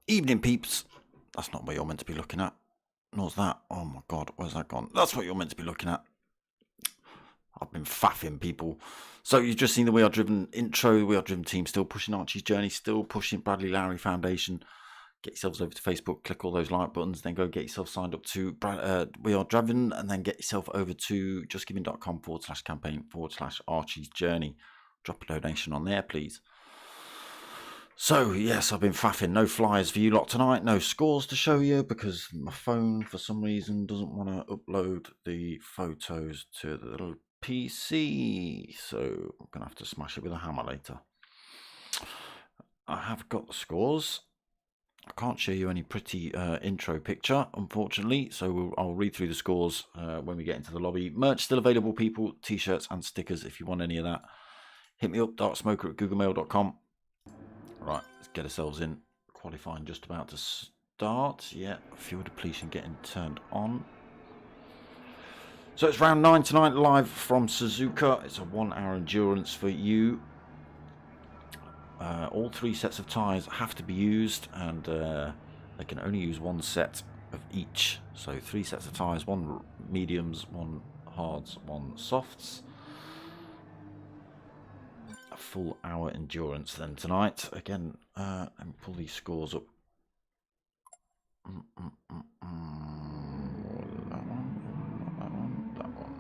Evening, peeps. That's not what you're meant to be looking at. Nor's that. Oh my god, where's that gone? That's what you're meant to be looking at. I've been faffing people. So you've just seen the We Are Driven intro. The We Are Driven team still pushing Archie's journey, still pushing Bradley Lowry Foundation. Get yourselves over to Facebook, click all those like buttons, then go get yourself signed up to We Are Driven, and then get yourself over to justgiving.com/campaign/Archie's journey. Drop a donation on there, please. So, yes, I've been faffing. No flyers for you lot tonight. No scores to show you because my phone, for some reason, doesn't want to upload the photos to the little PC. So, I'm going to have to smash it with a hammer later. I have got the scores. I can't show you any pretty intro picture, unfortunately. So, I'll read through the scores when we get into the lobby. Merch still available, people. T-shirts and stickers if you want any of that. Hit me up, darksmoker@googlemail.com. Right, let's get ourselves in. Qualifying just about to start. Yeah, fuel depletion getting turned on. So it's round 9 tonight, live from Suzuka. It's a 1-hour endurance for you. All 3 sets of tyres have to be used, and they can only use 1 set of each. So 3 sets of tyres, 1 mediums, 1 hards, 1 softs. A full hour endurance then tonight. Again, let me pull these scores up. That one.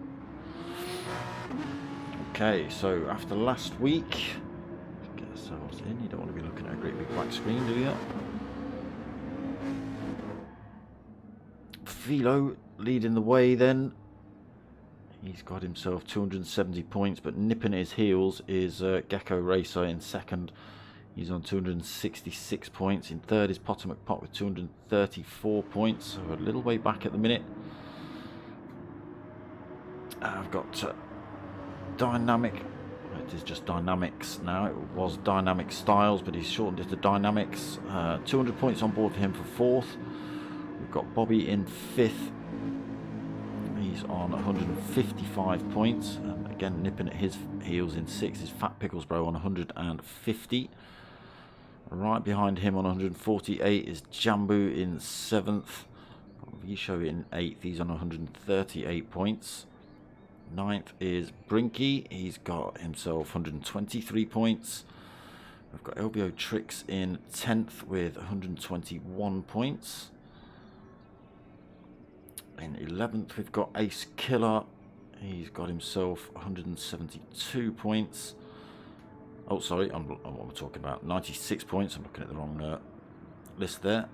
Okay, so after last week, get ourselves in. You don't want to be looking at a great big black screen, do you? Philo leading the way then. He's got himself 270 points, but nipping at his heels is Gr3 in second. He's on 266 points. In third is Potter McPot with 234 points, so a little way back at the minute. I've got Dynamic. It is just Dynamics now. It was Dynamic Styles, but he's shortened it to Dynamics. 200 points on board for him for fourth. We've got Bobby in fifth. He's on 155 points, and again nipping at his heels in 6th is Fat Pickles Bro on 150. Right behind him on 148 is Jambu in 7th. Visho in 8th, he's on 138 points. 9th is Brinky, he's got himself 123 points. We've got LBO Tricks in 10th with 121 points. In 11th, we've got Ace Killer. He's got himself 172 points. Oh, sorry, I'm what we're talking about. 96 points. I'm looking at the wrong list there.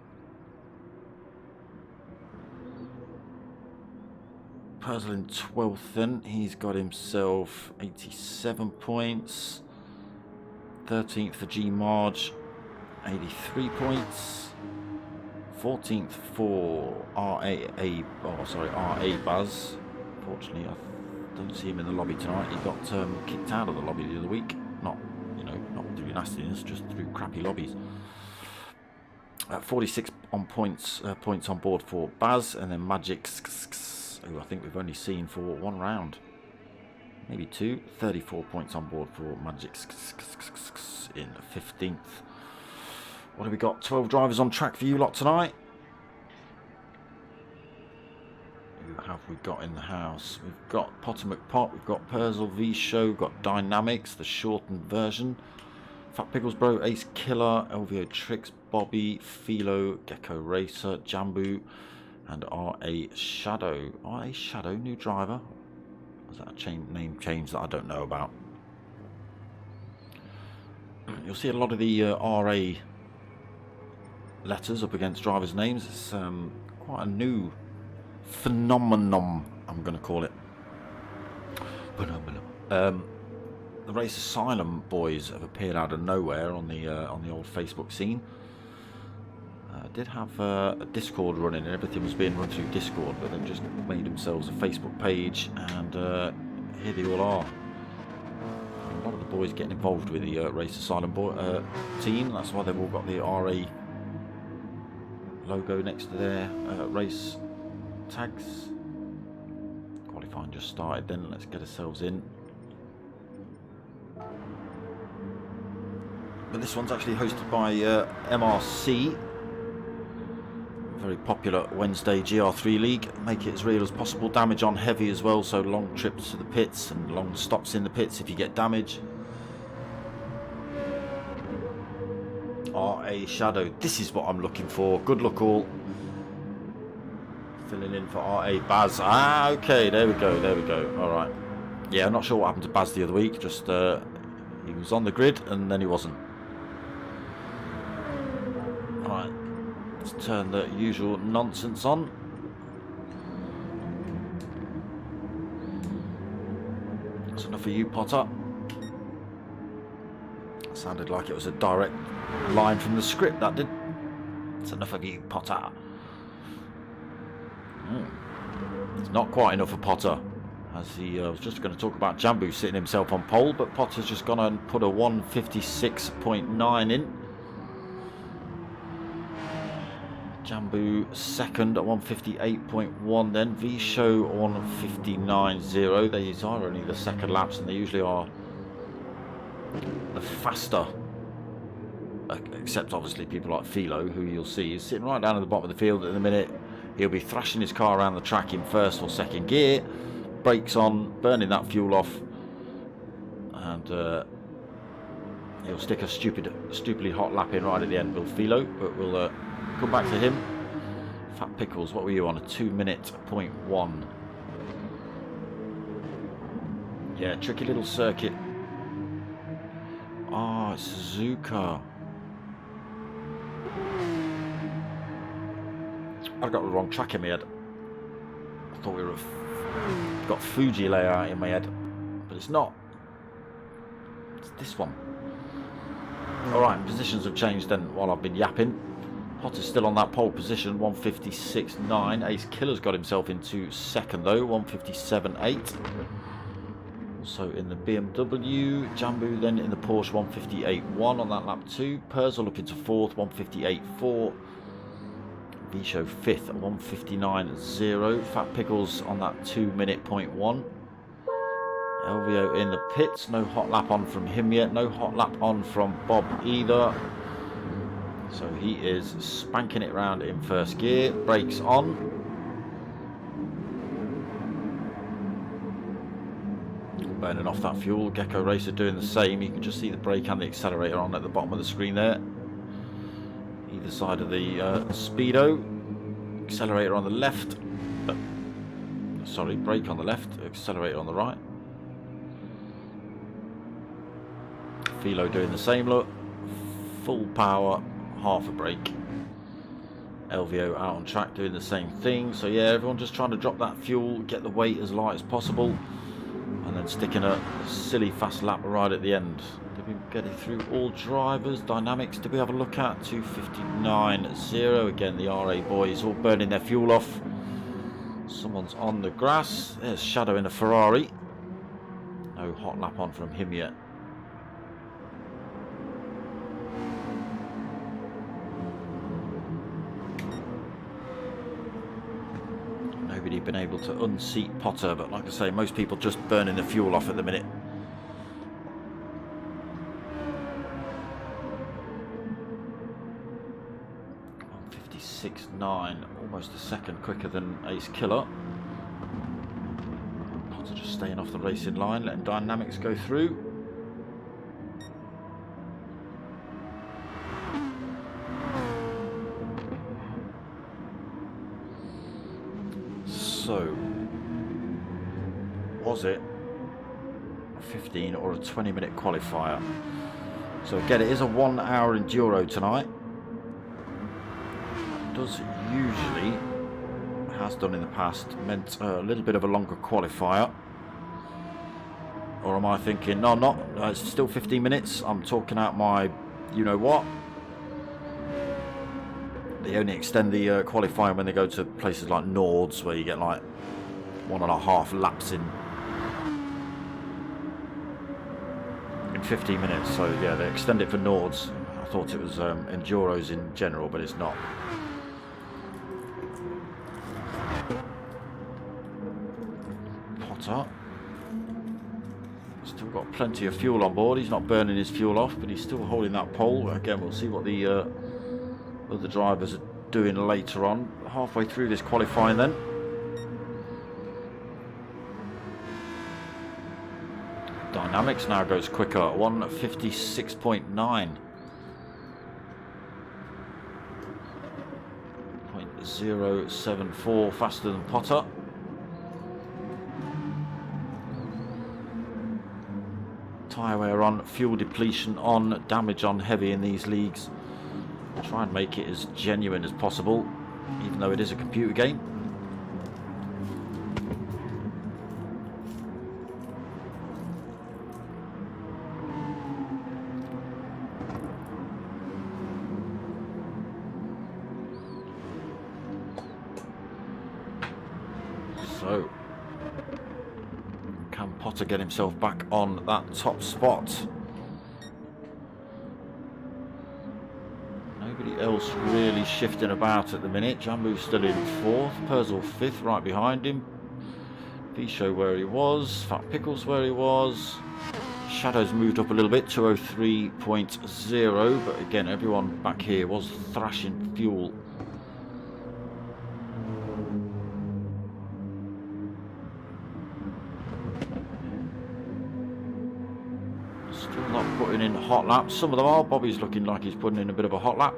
Puzzle in 12th then. He's got himself 87 points. 13th for G Marge, 83 points. 14th for RA Buzz. Unfortunately, I don't see him in the lobby tonight. He got kicked out of the lobby the other week. Not through nastiness, just through crappy lobbies. 46 on points on board for Baz, and then Magic, who I think we've only seen for 1 round, maybe 2. 34 points on board for Magic in 15th. What have we got? 12 drivers on track for you lot tonight. Who have we got in the house? We've got Potter McPot, we've got Perzel, V-Show, we've got Dynamics, the shortened version. Fat Pickles Bro, Ace Killer, LVO Tricks, Bobby, Philo, Gecko Racer, Jambu, And RA Shadow. RA Shadow, new driver. Is that a name change that I don't know about? You'll see a lot of the RA letters up against drivers' names. It's quite a new phenomenon, I'm going to call it. The Race Asylum boys have appeared out of nowhere on the old Facebook scene. Did have a Discord running, and everything was being run through Discord, but they've just made themselves a Facebook page, and here they all are. A lot of the boys getting involved with the Race Asylum team. That's why they've all got the RA logo next to their race tags. Qualifying just started then, let's get ourselves in. But this one's actually hosted by MRC. Very popular Wednesday Gr3 league. Make it as real as possible. Damage on heavy as well, so long trips to the pits and long stops in the pits if you get damage. RA Shadow, this is what I'm looking for. Good luck all. Filling in for RA Baz. Ah, okay, there we go, there we go. Alright. Yeah, I'm not sure what happened to Baz the other week. Just he was on the grid and then he wasn't. Alright. Let's turn the usual nonsense on. That's enough for you, Potter. Sounded like it was a direct line from the script, that did. That's enough of you, Potter. It's not quite enough for Potter. As he was just going to talk about Jambu sitting himself on pole, but Potter's just gone and put a 156.9 in. Jambu second at 158.1 then. V-Show 159.0. These are only the second laps and they usually are the faster. Except obviously people like Philo, who you'll see is sitting right down at the bottom of the field at the minute. He'll be thrashing his car around the track in first or second gear. Brakes on, burning that fuel off. And he'll stick a stupidly hot lap in right at the end, will Philo, but we'll come back to him. Fat Pickles, what were you on? A 2:01. Yeah, tricky little circuit. Ah, it's Suzuka. I've got the wrong track in my head. I thought we were got Fuji layout in my head, but it's not. It's this one. Alright, positions have changed then while I've been yapping. Potter's still on that pole position, 156.9. Ace Killer's got himself into second though, 157.8. Also in the BMW. Jambu then in the Porsche, 158.1 on that lap 2. Purzel up into fourth, 158.4. V-Show fifth at 159.0. Fat Pickles on that 2:01. LVO in the pits. No hot lap on from him yet. No hot lap on from Bob either. So he is spanking it round in first gear. Brakes on. Burning off that fuel. Gecko Racer doing the same. You can just see the brake and the accelerator on at the bottom of the screen there. Either side of the speedo. Accelerator on the left. Sorry, brake on the left. Accelerator on the right. Philo doing the same look. Full power, half a brake. LVO out on track doing the same thing. So yeah, everyone just trying to drop that fuel, get the weight as light as possible, and then sticking a silly fast lap right at the end. Did we get it through all drivers? Dynamics, did we have a look at? 259.0. Again, the RA boys all burning their fuel off. Someone's on the grass. There's Shadow in a Ferrari. No hot lap on from him yet. Nobody been able to unseat Potter, but like I say, most people just burning the fuel off at the minute. .9, almost a second quicker than Ace Killer. Potter just staying off the racing line, letting Dynamics go through. So, was it a 15 or a 20-minute qualifier? So again, it is a 1 hour enduro tonight. It does usually, has done in the past, meant a little bit of a longer qualifier. Or am I thinking, no, not, it's still 15 minutes. I'm talking out my, you know what. They only extend the qualifying when they go to places like Nords, where you get like 1.5 laps in 15 minutes. So yeah, they extend it for Nords. I thought it was enduros in general, but it's not. Potter still got plenty of fuel on board. He's not burning his fuel off, but he's still holding that pole. Again, we'll see what the other drivers are doing later on. Halfway through this qualifying then. Dynamics now goes quicker, 156.9. 0.074 faster than Potter. Tyre wear on, fuel depletion on, damage on heavy in these leagues. Try and make it as genuine as possible, even though it is a computer game. So, can Potter get himself back on that top spot? Nobody else really shifting about at the minute. Jambu's still in 4th, Purcell 5th, right behind him. Visho where he was, Fat Pickles where he was. Shadow's moved up a little bit, 203.0, but again, everyone back here was thrashing fuel. Still not putting in hot laps. Some of them are. Bobby's looking like he's putting in a bit of a hot lap.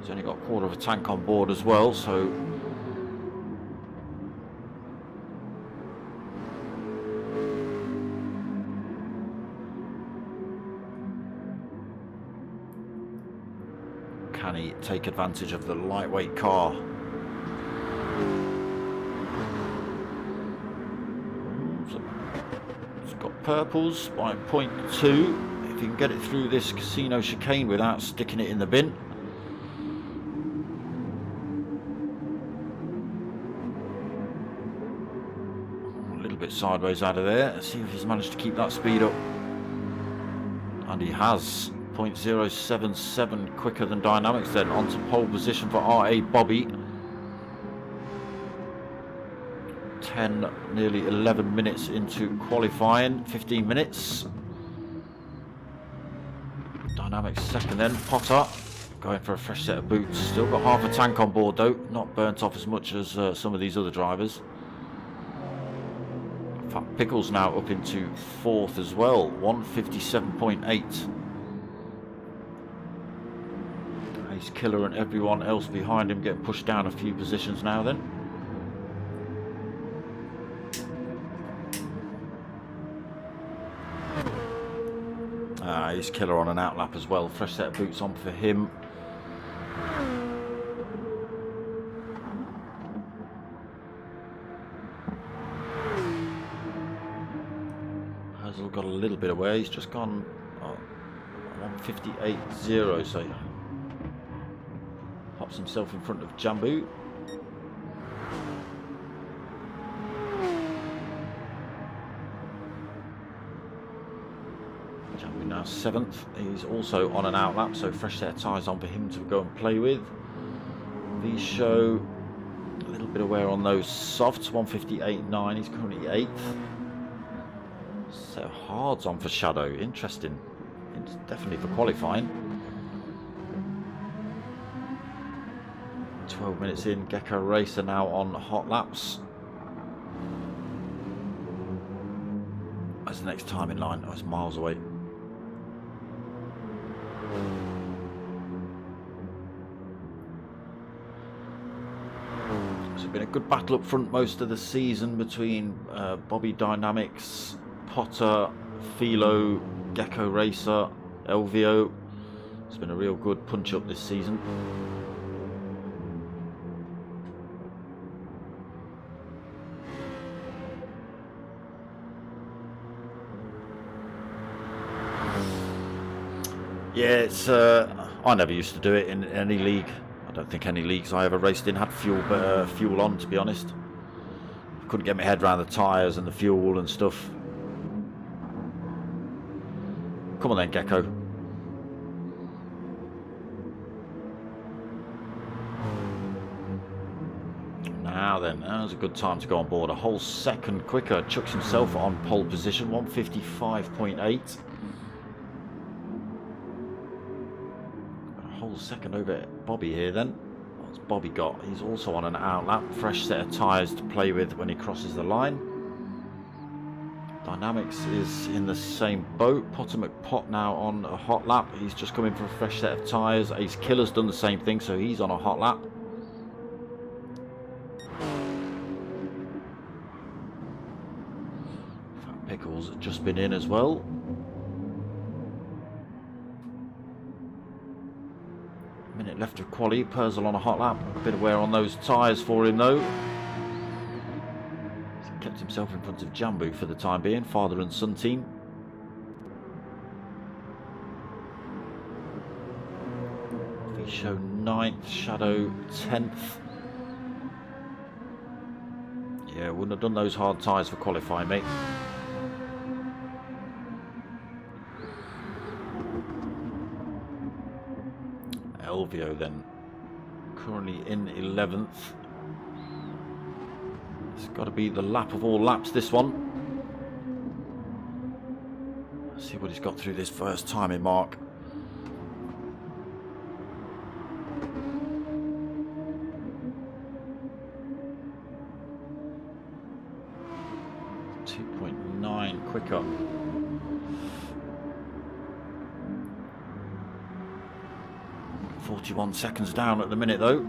He's only got a quarter of a tank on board as well, so can he take advantage of the lightweight car? It's got purples by 0.2. If he can get it through this casino chicane without sticking it in the bin. A little bit sideways out of there. Let's see if he's managed to keep that speed up. And he has. 0.077 quicker than Dynamics then. Onto pole position for RA Bobby. 10, nearly 11 minutes into qualifying. 15 minutes. Dynamics second then. Potter going for a fresh set of boots. Still got half a tank on board though. Not burnt off as much as some of these other drivers. Fat Pickles now up into 4th as well. 157.8. Ace Killer and everyone else behind him getting pushed down a few positions now then. Ace Killer on an outlap as well. Fresh set of boots on for him. Hazel got a little bit away. He's just gone 158.0, so pops himself in front of Jambu. Jambu now 7th. He's also on an outlap, so fresh set of tyres on for him to go and play with. Visho, a little bit of wear on those softs, 158.9. He's currently 8th. So hard's on for Shadow. Interesting. It's definitely for qualifying. 12 minutes in, Gecko Racer now on hot laps. That's the next time in line. Oh, it's miles away. So been a good battle up front most of the season between Bobby Dynamics, Potter, Philo, Gecko Racer, LVO. It's been a real good punch up this season. Yeah, it's I never used to do it in any league. I don't think any leagues I ever raced in had fuel on, to be honest. Couldn't get my head around the tyres and the fuel and stuff. Come on then, Gecko. Now then, now's a good time to go on board. A whole second quicker. Chucks himself on pole position, 155.8. A whole second over Bobby here then. What's Bobby got? He's also on an outlap. Fresh set of tyres to play with when he crosses the line. Dynamics is in the same boat. Potter McPot now on a hot lap. He's just coming for a fresh set of tyres. Ace Killer's done the same thing, so he's on a hot lap. Fat Pickles has just been in as well. Minute left of quali. Purcell on a hot lap. A bit of wear on those tyres for him though. Kept himself in front of Jambu for the time being, father and son team. Visho 9th, Shadow 10th. Yeah, wouldn't have done those hard tyres for qualifying, mate. Elvio then, currently in 11th. It's got to be the lap of all laps, this one. Let's see what he's got through this first timing mark. .9 quicker. .41 seconds down at the minute though.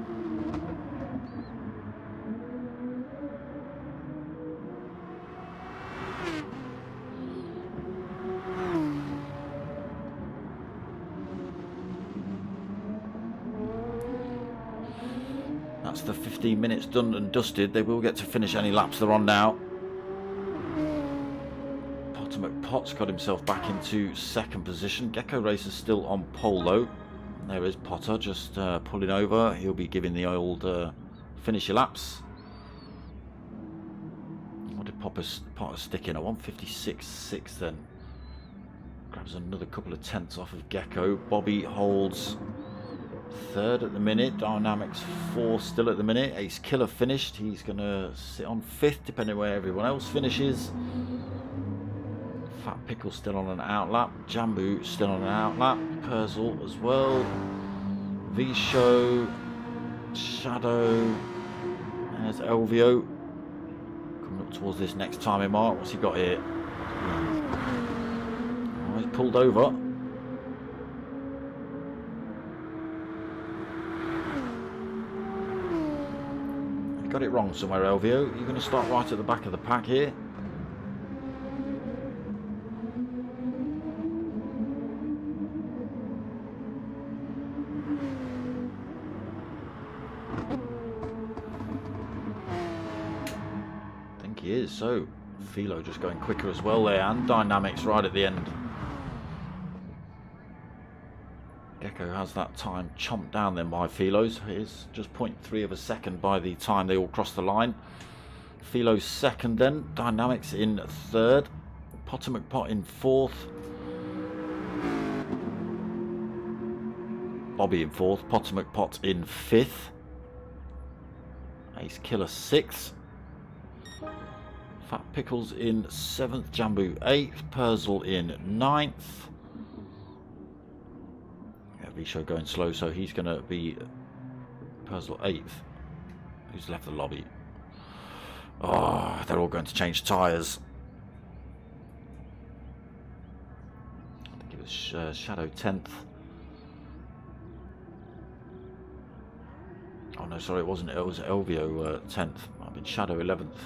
That's the 15 minutes done and dusted. They will get to finish any laps they're on now. Potter McPot's got himself back into second position. Gecko Racer's still on pole though. There is Potter just pulling over. He'll be giving the old finish your laps. What did Potter stick in? A 156.6 then. Grabs another couple of tenths off of Gecko. Bobby holds third at the minute. Dynamics 4 still at the minute. Ace Killer finished. He's going to sit on 5th depending where everyone else finishes. Fat Pickle still on an outlap. Jambu still on an outlap. Purcell as well. Visho. Shadow. There's Elvio. Coming up towards this next timing mark. What's he got here? Oh, he's pulled over. You got it wrong somewhere, Elvio. You're going to start right at the back of the pack here. He is, so Philo just going quicker as well there, and Dynamics right at the end. Gecko has that time chomped down then by Philo's. It's just 0.3 of a second by the time they all cross the line. Philo's second then, Dynamics in third, Potter McPot in fourth, Bobby in fourth, Potter McPot in fifth, Ace Killer sixth, Fat Pickles in 7th, Jambu 8th, Purcell in 9th. Yeah, Visho going slow, so he's going to be Purcell 8th. Who's left the lobby? Oh, they're all going to change tyres. I think it was Shadow 10th. Oh no, sorry, it wasn't. It was Elvio 10th. Might have been Shadow 11th.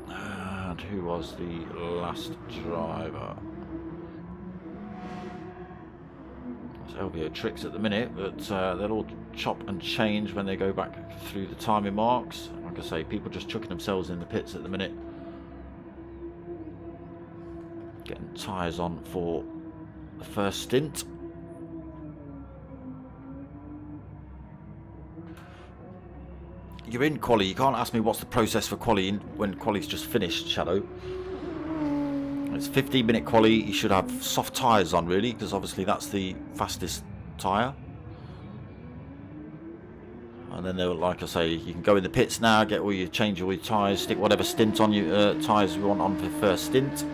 And who was the last driver? It's Elvio Tricks at the minute, but they'll all chop and change when they go back through the timing marks. Like I say, people just chucking themselves in the pits at the minute. Getting tyres on for the first stint. You're in quali. You can't ask me what's the process for quali when quali's just finished, Shadow. It's 15-minute quali. You should have soft tyres on, really, because obviously that's the fastest tyre. And then, like I say, you can go in the pits now, get all your change all your tyres, stick whatever stint on your tyres you want on for the first stint.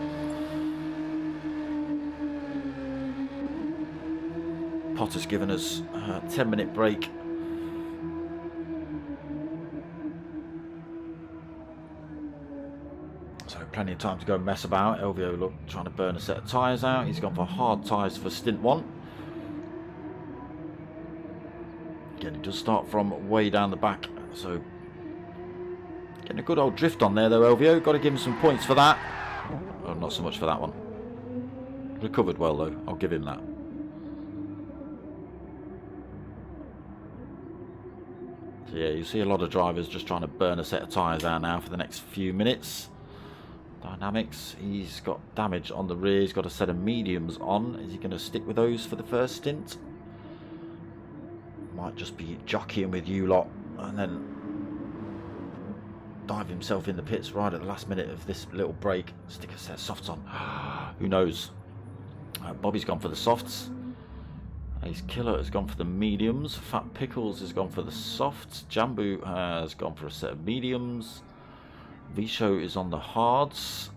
Potter's given us a 10-minute break. So plenty of time to go and mess about. Elvio, look, trying to burn a set of tyres out. He's gone for hard tyres for stint 1. Again, he does start from way down the back, so getting a good old drift on there though, Elvio. Got to give him some points for that. Oh, not so much for that one. Recovered well though, I'll give him that. So yeah, you see a lot of drivers just trying to burn a set of tyres out now for the next few minutes. Dynamics, he's got damage on the rear, he's got a set of mediums on. Is he going to stick with those for the first stint? Might just be jockeying with you lot and then dive himself in the pits right at the last minute of this little break. Stick a set of softs on. Who knows? Bobby's gone for the softs. Ace Killer has gone for the mediums. Fat Pickles has gone for the softs. Jambu has gone for a set of mediums. Visho is on the hards.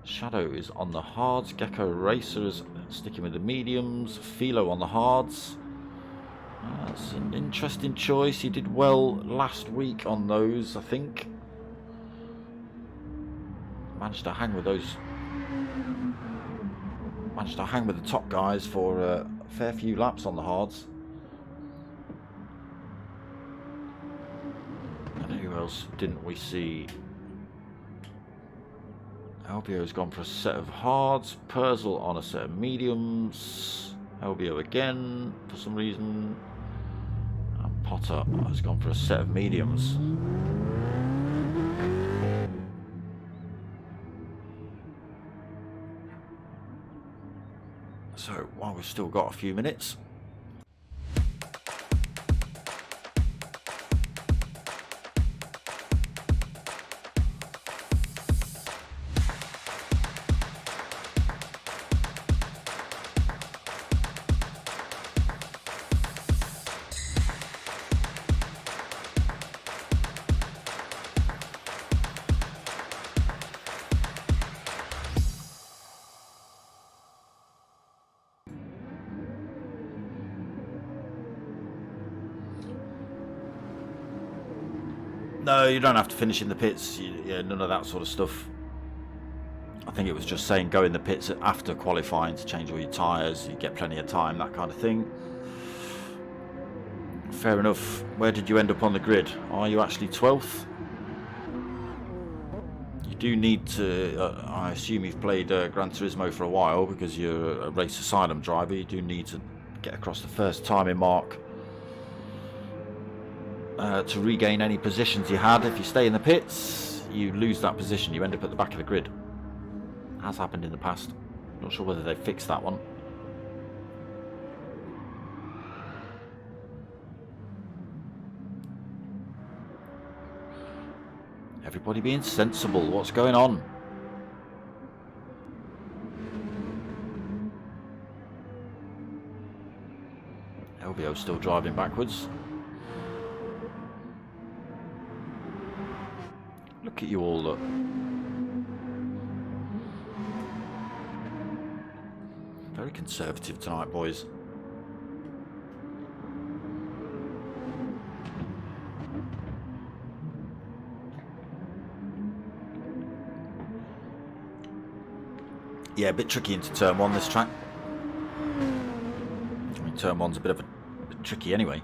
Shadow is on the hards. Gecko Racer is sticking with the mediums. Philo on the hards. That's an interesting choice. He did well last week on those, I think. Managed to hang with those. Managed to hang with the top guys for a fair few laps on the hards. And who else didn't we see? Elvio's gone for a set of hards. Purzel on a set of mediums. Elvio again for some reason. And Potter has gone for a set of mediums. So while we've still got a few minutes, no, you don't have to finish in the pits. Yeah, none of that sort of stuff. I think it was just saying go in the pits after qualifying to change all your tyres. You get plenty of time, that kind of thing. Fair enough. Where did you end up on the grid? Are you actually 12th? You do need to, I assume you've played Gran Turismo for a while because you're a Race Asylum driver. You do need to get across the first timing mark to regain any positions you had. If you stay in the pits, you lose that position. You end up at the back of the grid. Has happened in the past. Not sure whether they fixed that one. Everybody being sensible. What's going on? Elvio's still driving backwards. Look at you all, look. Very conservative tonight, boys. Yeah, a bit tricky into turn 1 this track. I mean, turn one's a bit tricky anyway.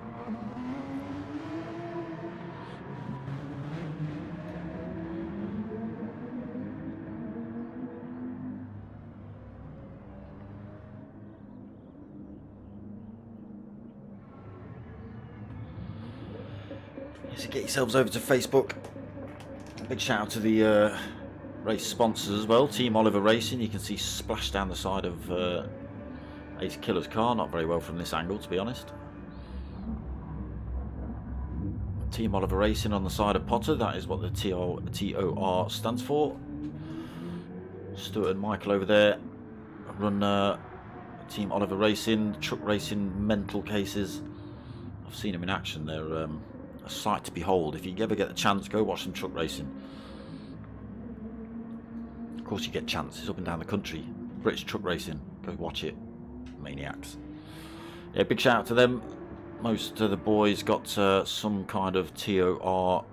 So get yourselves over to Facebook. Big shout out to the race sponsors as well. Team Oliver Racing. You can see splashed down the side of Ace Killer's car. Not very well from this angle, to be honest. Team Oliver Racing on the side of Potter. That is what the TOR stands for. Stuart and Michael over there run Team Oliver Racing. Truck racing mental cases. I've seen them in action. They're a sight to behold. If you ever get the chance, go watch some truck racing. Of course you get chances up and down the country. British truck racing, go watch it. Maniacs. Yeah, big shout out to them. Most of the boys got some kind of TOR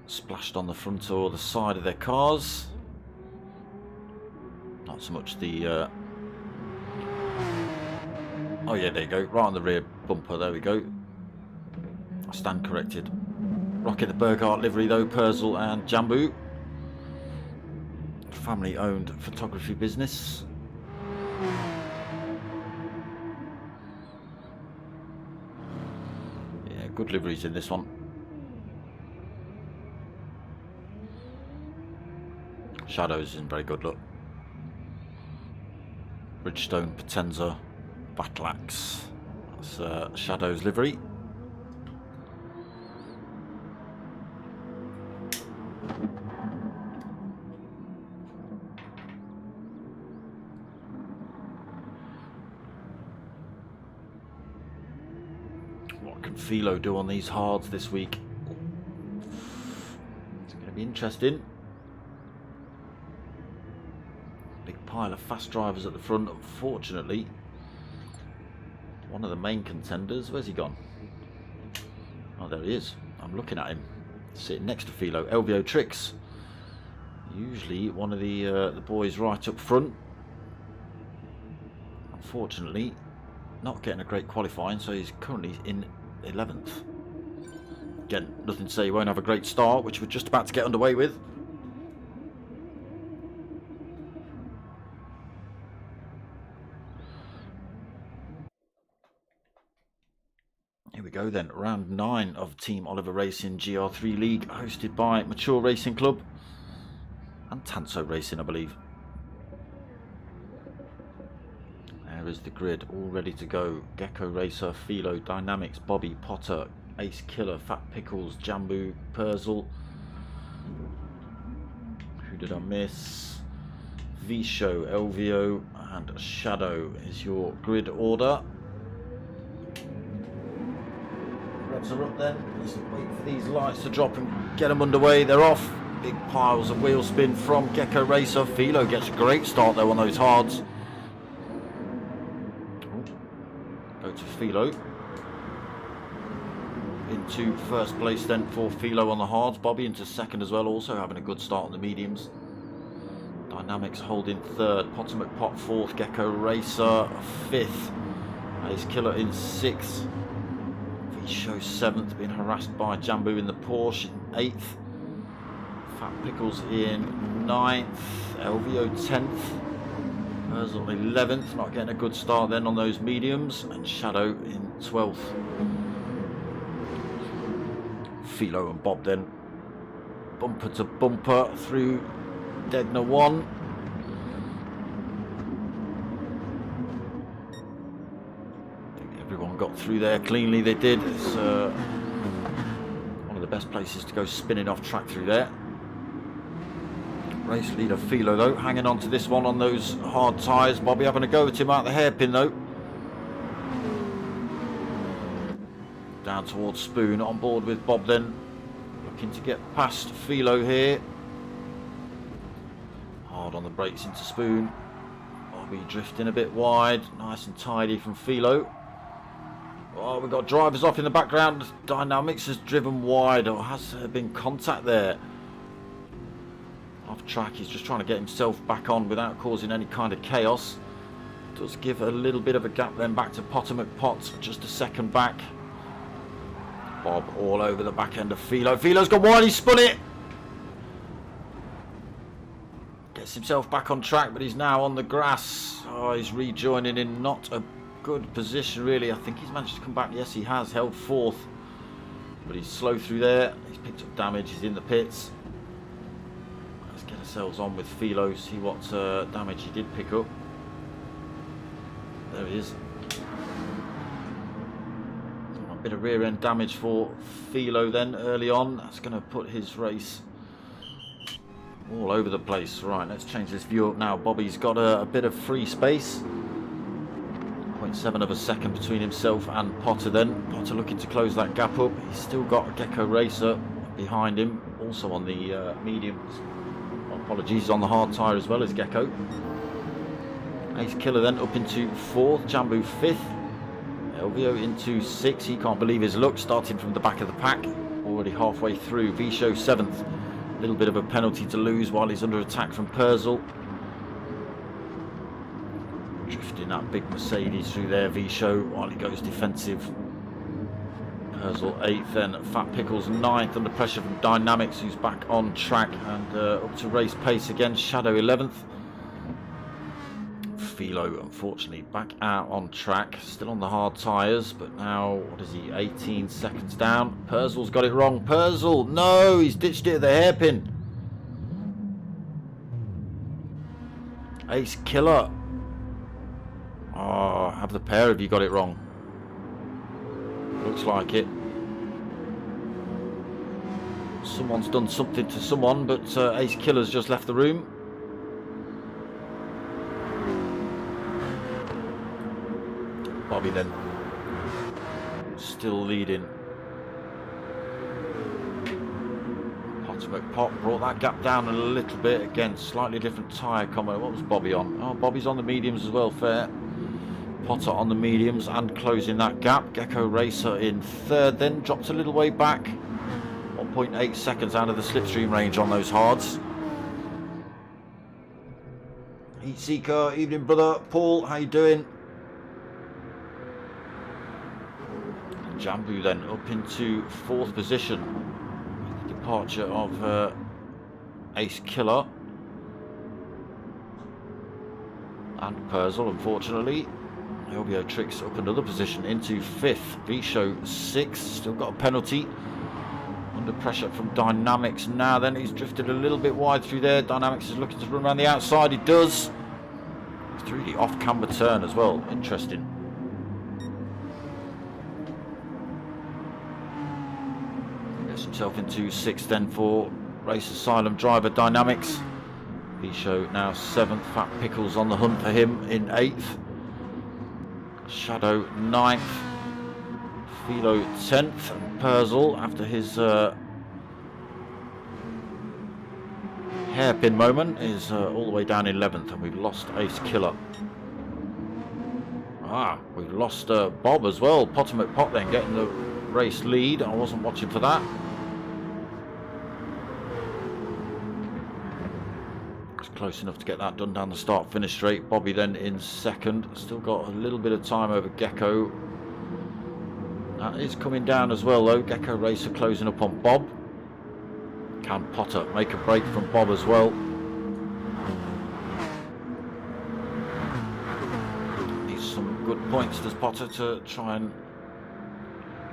splashed on the front or the side of their cars. Not so much the oh yeah, there you go, right on the rear bumper, there we go. I stand corrected. Rocking the Burghardt livery though, Purcell and Jambu. Family owned photography business. Yeah, good liveries in this one. Shadows in very good look. Bridgestone Potenza Battle Axe. That's Shadows livery. What can Philo do on these hards this week? It's going to be interesting. Big pile of fast drivers at the front. Unfortunately, one of the main contenders, where's he gone? Oh, there he is. I'm looking at him, sitting next to Philo. LVO Tricks. Usually one of the boys right up front. Unfortunately, not getting a great qualifying, so he's currently in 11th. Again, nothing to say he won't have a great start, which we're just about to get underway with. Here we go then, round 9 of Team Oliver Racing Gr3 League, hosted by Mature Racing Club and Tanso Racing, I believe. There is the grid, all ready to go. Gecko Racer, Philo, Dynamics, Bobby, Potter, Ace Killer, Fat Pickles, Jambu, Purcell. Who did I miss? V-Show, LVO and Shadow is your grid order. Revs are up then. Just wait for these lights to drop and get them underway. They're off. Big piles of wheel spin from Gecko Racer. Philo gets a great start though on those hards. Go to Philo. Into first place then for Philo on the hards. Bobby into second as well, also having a good start on the mediums. Dynamics holding third. Potter McPot fourth. Gecko Racer fifth. Ace Killer in sixth. V-Show seventh, being harassed by Jambu in the Porsche in eighth. Fat Pickles in ninth. LVO 10th. Purcell 11th, not getting a good start then on those mediums. And Shadow in 12th. Philo and Bob then bumper to bumper through Degner 1. I think everyone got through there cleanly, they did. It's one of the best places to go spinning off track through there. Race leader Philo though, hanging on to this one on those hard tyres. Bobby having a go at him out the hairpin though. Down towards Spoon, on board with Bob then. Looking to get past Philo here. Hard on the brakes into Spoon. Bobby drifting a bit wide. Nice and tidy from Philo. Oh, we've got drivers off in the background. Dynamics has driven wide. Or has there been contact there? Off track, he's just trying to get himself back on without causing any kind of chaos. Does give a little bit of a gap then back to Potter McPot, just a second back. Bob all over the back end of Philo. Philo's gone wide, he's spun it. Gets himself back on track, but he's now on the grass. Oh, he's rejoining in not a good position really. I think he's managed to come back. Yes, he has, held fourth. But he's slow through there. He's picked up damage, he's in the pits. Let's get ourselves on with Philo, see what damage he did pick up. There he is. A bit of rear end damage for Philo then early on. That's going to put his race all over the place. Right, let's change this view up now. Bobby's got a bit of free space. 0.7 of a second between himself and Potter then. Potter looking to close that gap up. He's still got a Gecko Racer behind him, also on the mediums. Apologies, on the hard tyre as well as Gecko. Ace Killer then up into 4th, Jambu 5th, LVO into 6th. He can't believe his luck, starting from the back of the pack, already halfway through. Visho 7th, a little bit of a penalty to lose while he's under attack from Purcell. Drifting that big Mercedes through there, Visho, while he goes defensive. Purcell 8th, then Fat Pickles 9th, under pressure from Dynamics, who's back on track and up to race pace again. Shadow 11th. Philo, unfortunately, back out on track, still on the hard tyres, but now, what is he, 18 seconds down. Purcell's got it wrong. Purcell, no, he's ditched it at the hairpin. Ace Killer. Oh, have the pair of you got it wrong? Looks like it. Someone's done something to someone, but Ace Killer's just left the room. Bobby then still leading. Potter McPot brought that gap down a little bit. Again, slightly different tyre combo. What was Bobby on? Oh, Bobby's on the mediums as well, fair. Potter on the mediums and closing that gap. Gecko Racer in 3rd, then dropped a little way back. 1.8 seconds out of the slipstream range on those hards. Heat Seeker, evening brother. Paul, how you doing? Jambu then up into 4th position. The departure of Ace Killer. And Purcell, unfortunately. Elvio Tricks up another position into 5th. Visho 6th, still got a penalty. Under pressure from Dynamics now. Then he's drifted a little bit wide through there. Dynamics is looking to run around the outside. He does. Through the off-camber turn as well. Interesting. Himself into 6th then for Race Asylum driver Dynamics. Visho now 7th. Fat Pickles on the hunt for him in 8th. Shadow 9th. Philo 10th. And Purcell, after his hairpin moment, is all the way down 11th. And we've lost Ace Killer. We've lost Bob as well. Potter McPot then getting the race lead. I wasn't watching for that. Close enough to get that done down the start finish straight. Bobby then in 2nd. Still got a little bit of time over Gecko. That is coming down as well though. Gecko Racer closing up on Bob. Can Potter make a break from Bob as well? Needs some good points, does Potter, to try and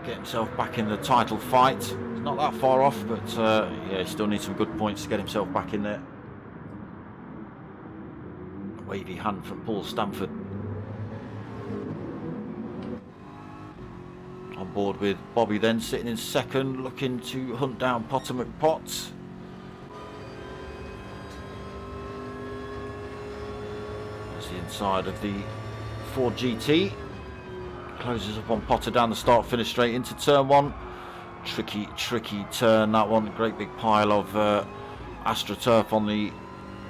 get himself back in the title fight. He's not that far off, but yeah, he still needs some good points to get himself back in there. Wavy hand from Paul Stamford. On board with Bobby then, sitting in 2nd, looking to hunt down Potter McPot. That's the inside of the Ford GT. Closes up on Potter down the start finish straight into turn 1. Tricky turn that one. Great big pile of AstroTurf on the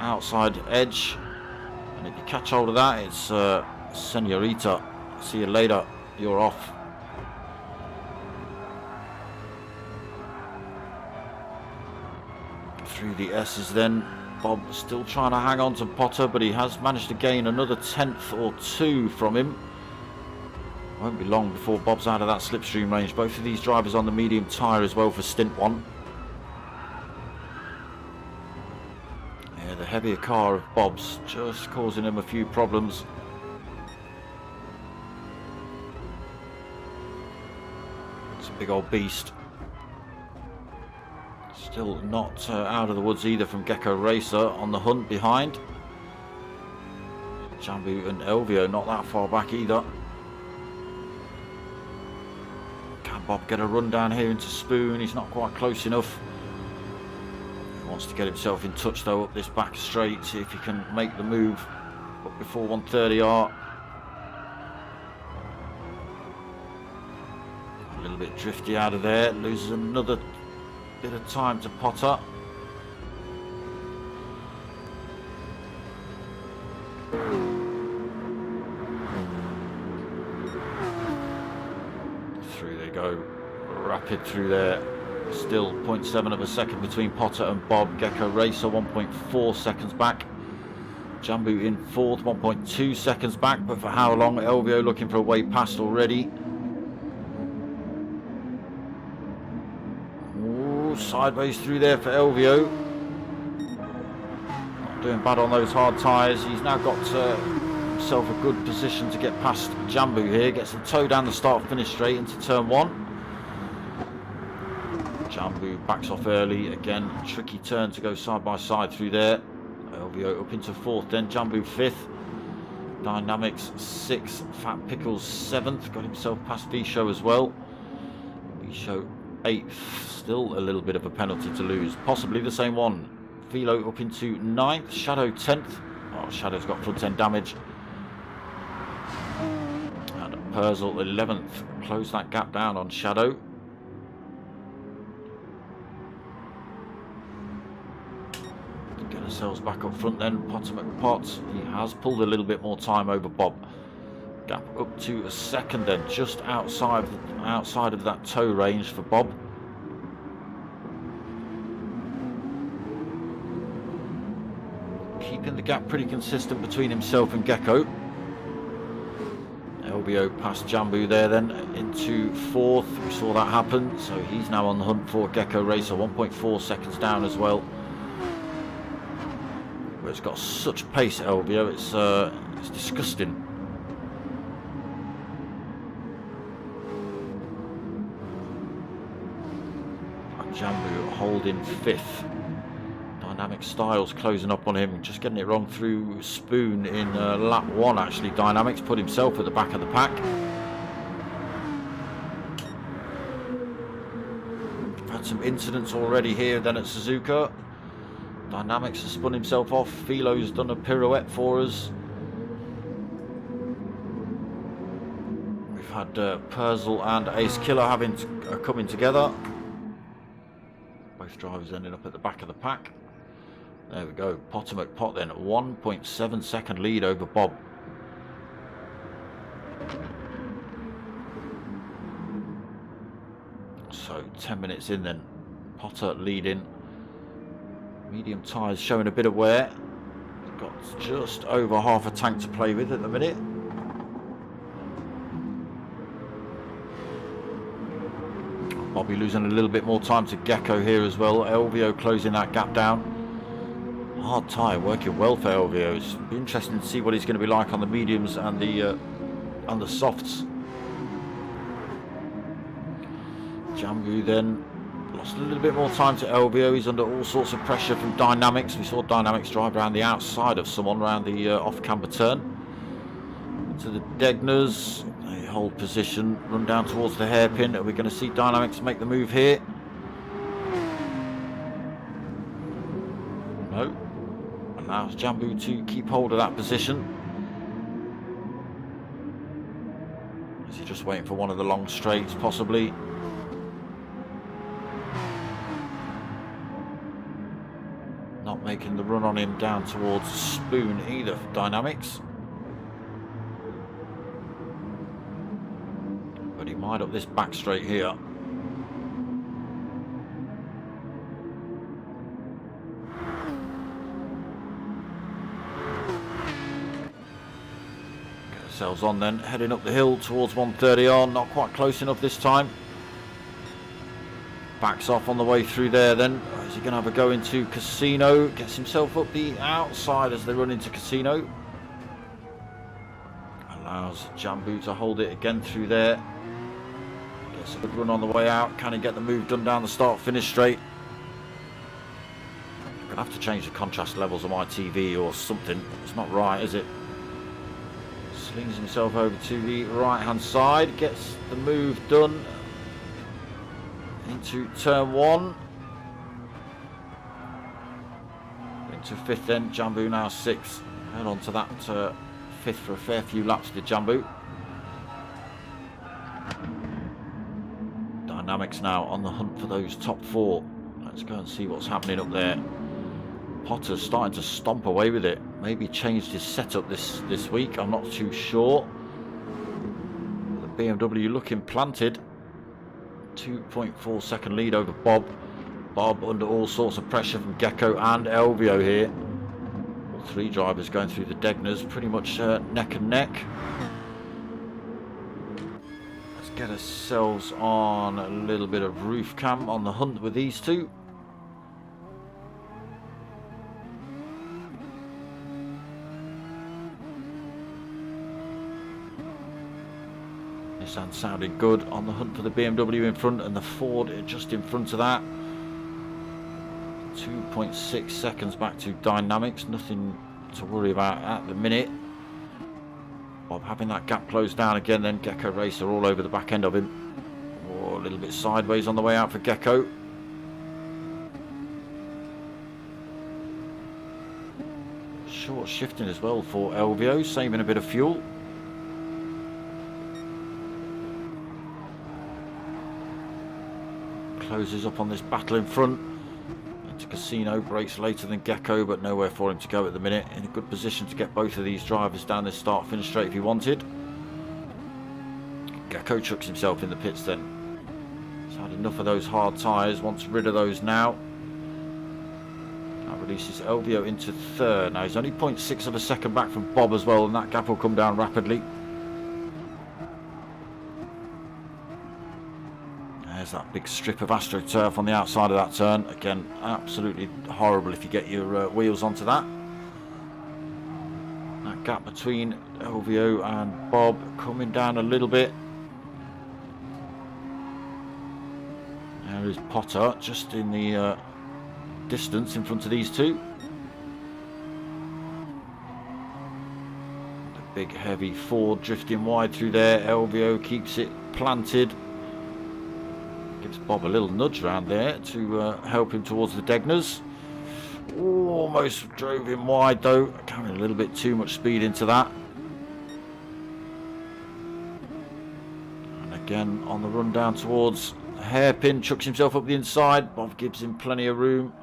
outside edge. And if you catch hold of that, it's Senorita. See you later. You're off. Through the S's then. Bob still trying to hang on to Potter, but he has managed to gain another tenth or two from him. Won't be long before Bob's out of that slipstream range. Both of these drivers on the medium tyre as well for stint one. Yeah, the heavier car of Bob's just causing him a few problems. It's a big old beast. Still not out of the woods either from Gr3 on the hunt behind. Jambu and Elvio not that far back either. Can Bob get a run down here into Spoon? He's not quite close enough. He wants to get himself in touch though up this back straight, see if he can make the move up before 130R. A little bit drifty out of there, loses another bit of time to Potter. Through they go, rapid through there. Still 0.7 of a second between Potter and Bob. Gr3 1.4 seconds back. Jambu in fourth, 1.2 seconds back, but for how long? Elvio looking for a way past already. Sideways through there for Elvio. Not doing bad on those hard tyres. He's now got himself a good position to get past Jambu here. Gets the toe down the start-finish straight into turn one. Jambu backs off early. Again, tricky turn to go side by side through there. Elvio up into fourth, then Jambu fifth. Dynamics sixth. Fat Pickles seventh. Got himself past Visho as well. Visho 8th, still a little bit of a penalty to lose, possibly the same one. Philo up into 9th, Shadow 10th. Oh, Shadow's got front end damage. And Perzel 11th, close that gap down on Shadow. Get ourselves back up front then, Potter McPot. He has pulled a little bit more time over Bob. Gap up to a second then, just outside of that toe range for Bob. Keeping the gap pretty consistent between himself and Gecko. Elvio past Jambu there then into fourth. We saw that happen, so he's now on the hunt for Gr3, 1.4 seconds down as well. But it's got such pace, Elvio, it's disgusting. Jambu holding fifth. Dynamic Styles closing up on him, just getting it wrong through Spoon in lap one actually. Dynamics put himself at the back of the pack. We've had some incidents already here then at Suzuka. Dynamics has spun himself off. Philo's done a pirouette for us. We've had Perzel and Ace Killer coming together. Both drivers ending up at the back of the pack. There we go. Potter McPot then, 1.7 second lead over Bob. So 10 minutes in then, Potter leading. Medium tyres showing a bit of wear. Got just over half a tank to play with at the minute. Bobby losing a little bit more time to Gecko here as well. Elvio closing that gap down. Hard tyre working well for Elvio. It's be interesting to see what he's going to be like on the mediums and the softs. Jambu then lost a little bit more time to Elvio. He's under all sorts of pressure from Dynamics. We saw Dynamics drive around the outside of someone around the off-camber turn. To the Degners. They hold position, run down towards the hairpin. Are we going to see Dynamics make the move here? No. Allows Jambu to keep hold of that position. Is he just waiting for one of the long straights, possibly? Not making the run on him down towards Spoon either for Dynamics. But he might up this back straight here. Sells on then, heading up the hill towards 130R, not quite close enough this time. Backs off on the way through there then. Is he going to have a go into Casino? Gets himself up the outside as they run into Casino. Allows Jambu to hold it again through there. Gets a good run on the way out. Can he get the move done down the start-finish straight? I'm going to have to change the contrast levels of my TV or something. It's not right, is it? Slings himself over to the right-hand side. Gets the move done. Into turn 1. Into 5th then. Jambu now 6th. Head on to that 5th for a fair few laps to Jambu. Dynamics now on the hunt for those top 4. Let's go and see what's happening up there. Potter's starting to stomp away with it. Maybe changed his setup this week. I'm not too sure. The BMW looking planted. 2.4 second lead over Bob. Bob under all sorts of pressure from Gecko and Elvio here. All 3 drivers going through the Degners, pretty much neck and neck. Let's get ourselves on a little bit of roof cam on the hunt with these 2. Nissan sounding good on the hunt for the BMW in front, and the Ford just in front of that. 2.6 seconds back to Dynamics, nothing to worry about at the minute. Bob having that gap closed down again, then Gecko Racer all over the back end of him. Oh, a little bit sideways on the way out for Gecko. Short shifting as well for Elvio, saving a bit of fuel. Closes up on this battle in front. Into Casino, breaks later than Gecko, but nowhere for him to go at the minute. In a good position to get both of these drivers down this start finish straight if he wanted. Gecko chucks himself in the pits then. He's had enough of those hard tyres, wants rid of those now. That releases Elvio into 3rd. Now he's only 0.6 of a second back from Bob as well, and that gap will come down rapidly. There's that big strip of AstroTurf on the outside of that turn. Again, absolutely horrible if you get your wheels onto that. That gap between Elvio and Bob coming down a little bit. There is Potter just in the distance in front of these 2. The big heavy Ford drifting wide through there. Elvio keeps it planted. Gives Bob a little nudge around there to help him towards the Degners. Almost drove him wide though, carrying a little bit too much speed into that. And again on the run down towards the hairpin, chucks himself up the inside. Bob gives him plenty of room.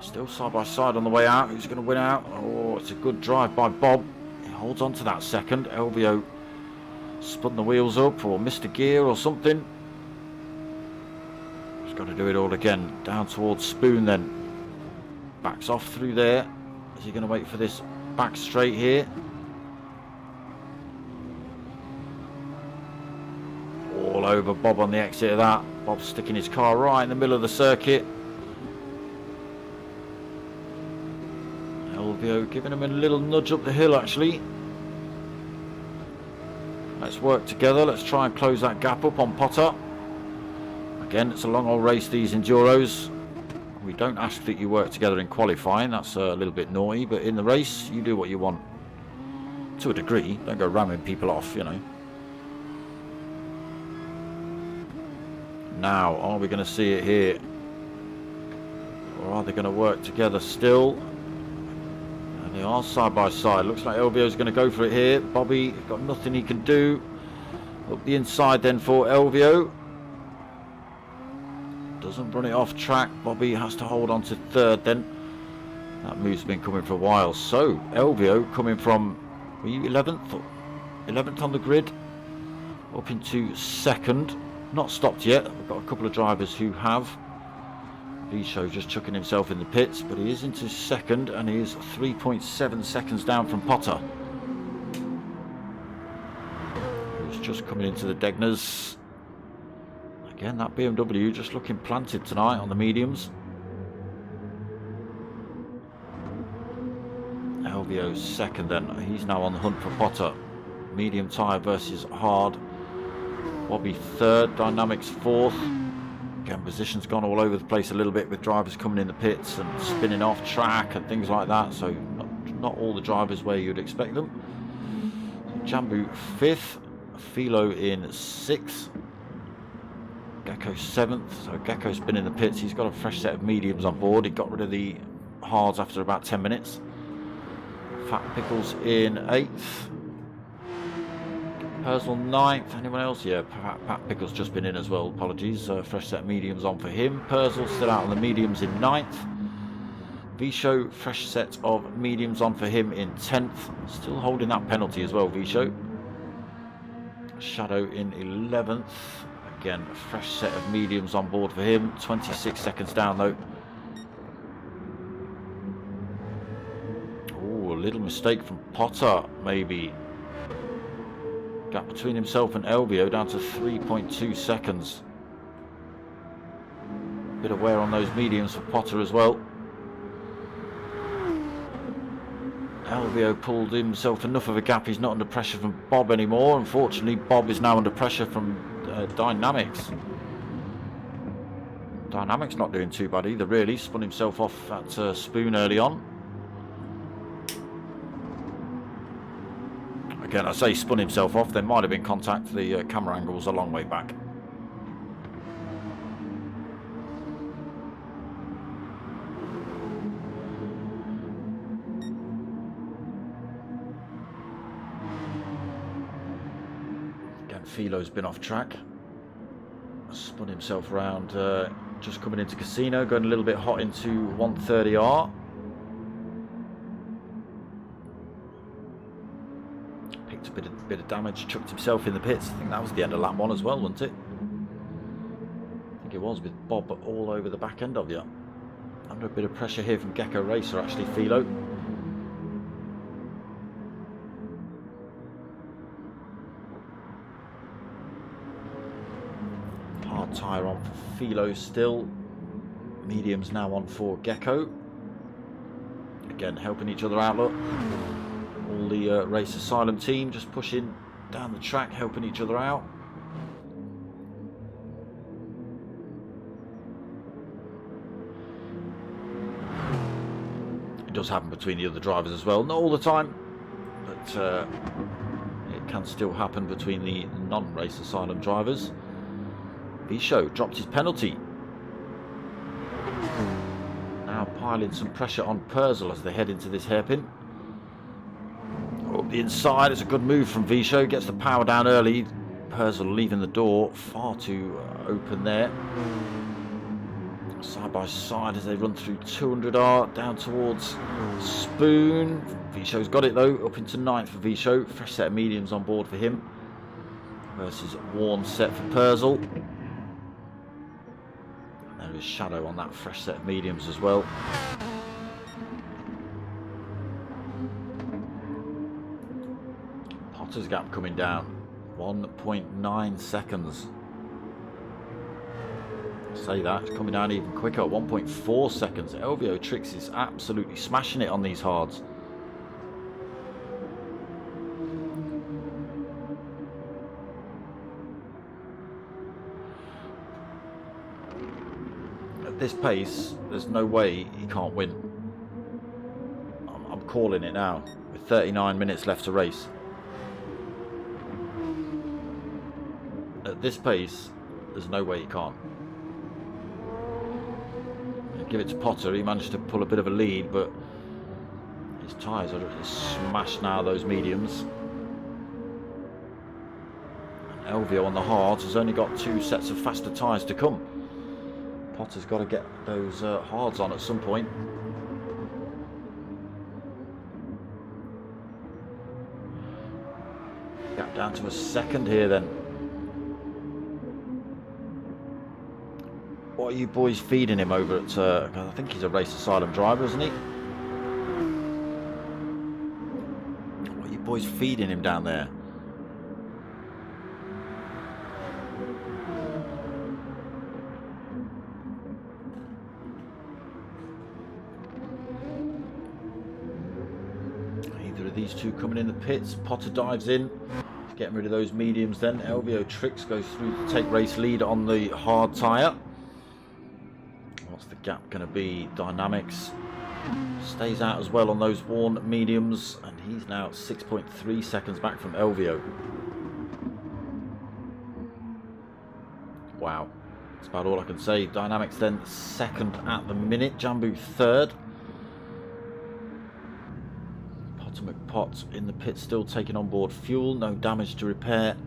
Still side by side on the way out. Who's going to win out? Oh, it's a good drive by Bob. He holds on to that second. Elvio spun the wheels up or missed a gear or something. Got to do it all again. Down towards Spoon then. Backs off through there. Is he going to wait for this back straight here? All over Bob on the exit of that. Bob sticking his car right in the middle of the circuit. Elvio giving him a little nudge up the hill actually. Let's work together. Let's try and close that gap up on Potter. Again, it's a long old race, these Enduros. We don't ask that you work together in qualifying. That's a little bit naughty, but in the race, you do what you want. To a degree. Don't go ramming people off, you know. Now, are we going to see it here? Or are they going to work together still? And they are side by side. Looks like Elvio's going to go for it here. Bobby got nothing he can do. Up the inside then for Elvio. Doesn't run it off track. Bobby has to hold on to 3rd then. That move's been coming for a while. So Elvio coming from, were you 11th? 11th on the grid. Up into 2nd. Not stopped yet. We've got a couple of drivers who have. Bisho just chucking himself in the pits, but he is into 2nd and he is 3.7 seconds down from Potter. just coming into the Degners. Again, that BMW just looking planted tonight on the mediums. Elvio's second then. He's now on the hunt for Potter. Medium tyre versus hard. Bobby third, Dynamics fourth. Again, position's gone all over the place a little bit with drivers coming in the pits and spinning off track and things like that. So not all the drivers where you'd expect them. Jambu fifth, Philo in sixth, Gecko seventh. So Gecko's been in the pits. He's got a fresh set of mediums on board. He got rid of the hards after about 10 minutes. Fat Pickles in eighth. Purcell ninth. Anyone else? Yeah, Pat Pickles just been in as well. Apologies. Fresh set of mediums on for him. Purcell still out on the mediums in ninth. Visho, fresh set of mediums on for him in 10th. Still holding that penalty as well, Visho. Shadow in 11th. Again, a fresh set of mediums on board for him. 26 seconds down though. Oh, a little mistake from Potter, maybe. Gap between himself and Elvio down to 3.2 seconds. Bit of wear on those mediums for Potter as well. Elvio pulled himself enough of a gap. He's not under pressure from Bob anymore. Unfortunately, Bob is now under pressure from Dynamics. Dynamics not doing too bad either, really. Spun himself off at Spoon early on. Again, I say spun himself off. There might have been contact. The camera angle was a long way back. Again, Philo's been off track. Spun himself around, just coming into Casino, going a little bit hot into 130R. Picked a bit of damage, chucked himself in the pits. I think that was the end of lap one as well, wasn't it? I think it was, with Bob all over the back end of you. Under a bit of pressure here from Gecko Racer, actually, Philo. Hard tyre on for Philo still. Mediums now on for Gecko. Again, helping each other out, look. All the Race Asylum team just pushing down the track, helping each other out. It does happen between the other drivers as well. Not all the time, but it can still happen between the non-Race Asylum drivers. Visho dropped his penalty. Now piling some pressure on Purcell as they head into this hairpin. Up the inside, it's a good move from Visho. Gets the power down early. Purcell leaving the door far too open there. Side by side as they run through 200R down towards Spoon. Visho's got it though, up into 9th for Visho. Fresh set of mediums on board for him. Versus worn set for Purcell. There is Shadow on that fresh set of mediums as well. Potter's gap coming down. 1.9 seconds. Say that, it's coming down even quicker. 1.4 seconds. Elvio Trix is absolutely smashing it on these hards. At this pace, there's no way he can't win. I'm calling it now, with 39 minutes left to race. At this pace, there's no way he can't. Give it to Potter. He managed to pull a bit of a lead, but his tyres are smashed now, those mediums. And Elvio on the hards has only got 2 sets of faster tyres to come. Potter's got to get those hards on at some point. Gap down to a second here then. What are you boys feeding him over at, I think he's a Race Asylum driver, isn't he? What are you boys feeding him down there? these two coming in the pits. Potter dives in, getting rid of those mediums then. Elvio tricks, goes through to take race lead on the hard tyre. What's the gap going to be? Dynamics stays out as well on those worn mediums, and he's now 6.3 seconds back from Elvio. Wow, that's about all I can say. Dynamics then second at the minute, Jambu third. Potter McPot in the pit still taking on board fuel, no damage to repair.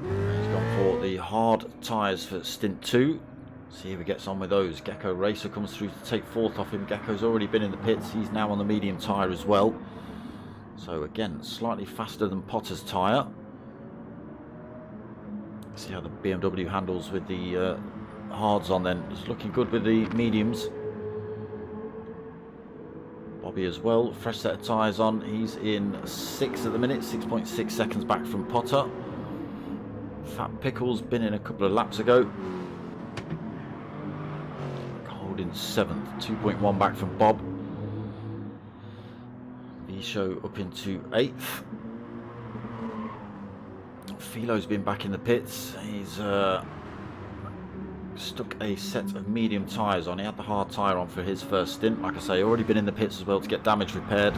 He's gone for the hard tyres for stint 2. See if he gets on with those. Gecko Racer comes through to take fourth off him. Gecko's already been in the pits. He's now on the medium tyre as well. So again, slightly faster than Potter's tyre. See how the BMW handles with the hards on then. It's looking good with the mediums. Bobby as well. Fresh set of tyres on. He's in 6 at the minute. 6.6 seconds back from Potter. Fat Pickle's been in a couple of laps ago. In 7th, 2.1 back from Bob. Show up into 8th. Philo's been back in the pits. He's stuck a set of medium tyres on. He had the hard tyre on for his first stint. Like I say, already been in the pits as well to get damage repaired.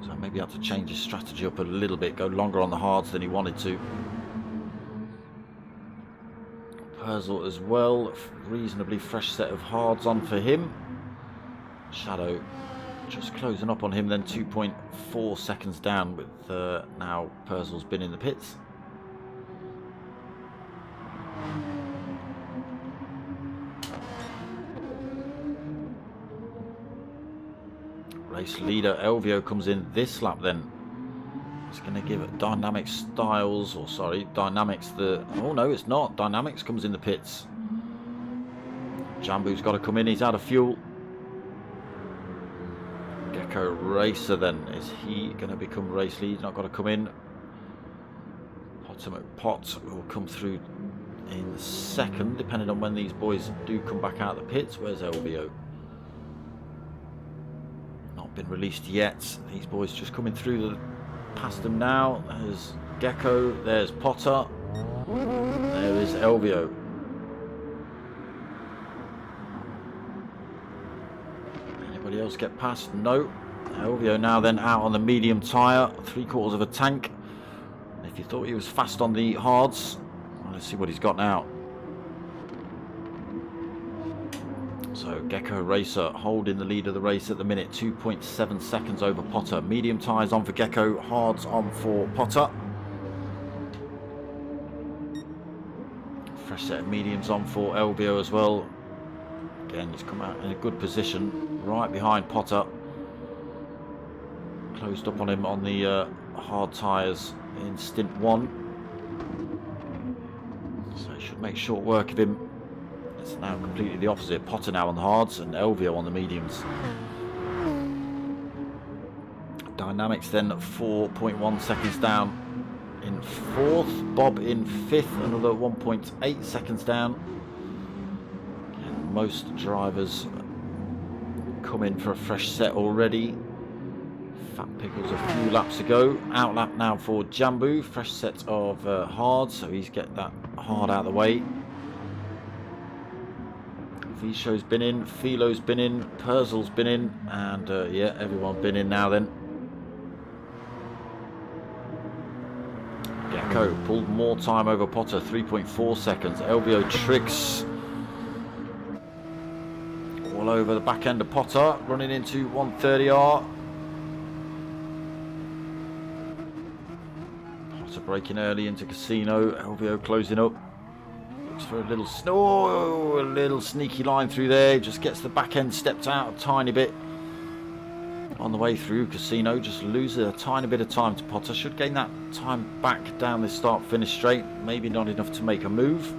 So maybe had to change his strategy up a little bit, go longer on the hards than he wanted to. Purcell as well, reasonably fresh set of hards on for him. Shadow just closing up on him then, 2.4 seconds down with now Purcell's been in the pits. Race leader Elvio comes in this lap then. It's going to give it Dynamics Styles, or sorry, Dynamics the... Oh no, it's not. Dynamics comes in the pits. Jambu's got to come in. He's out of fuel. Gecko Racer then. Is he going to become race lead? Not got to come in. Potter McPot will come through in second, depending on when these boys do come back out of the pits. Where's Elvio? Not been released yet. These boys just coming through the... Past them now. There's Gecko, there's Potter, there is Elvio. Anybody else get past? No. Elvio now then out on the medium tyre, 3/4 of a tank. If you thought he was fast on the hards, well, let's see what he's got now. So Gecko Racer holding the lead of the race at the minute, 2.7 seconds over Potter. Medium tyres on for Gecko, hards on for Potter. Fresh set of mediums on for Elvio as well. Again, he's come out in a good position, right behind Potter. Closed up on him on the hard tyres in stint 1. So he should make short work of him. It's now completely the opposite. Potter now on the hards and Elvio on the mediums. Dynamics then 4.1 seconds down in 4th. Bob in 5th, another 1.8 seconds down. And most drivers come in for a fresh set already. Fat Pickles a few laps ago. Out lap now for Jambu. Fresh set of hards, so he's get that hard out of the way. Visho's been in, Philo's been in, Purcell's been in, and yeah, everyone been in now then. Gecko pulled more time over Potter, 3.4 seconds. Elvio tricks all over the back end of Potter, running into 130R. Potter breaking early into Casino, Elvio closing up. For a little a little sneaky line through there, just gets the back end stepped out a tiny bit on the way through. Casino just loses a tiny bit of time to Potter, should gain that time back down this start finish straight, maybe not enough to make a move.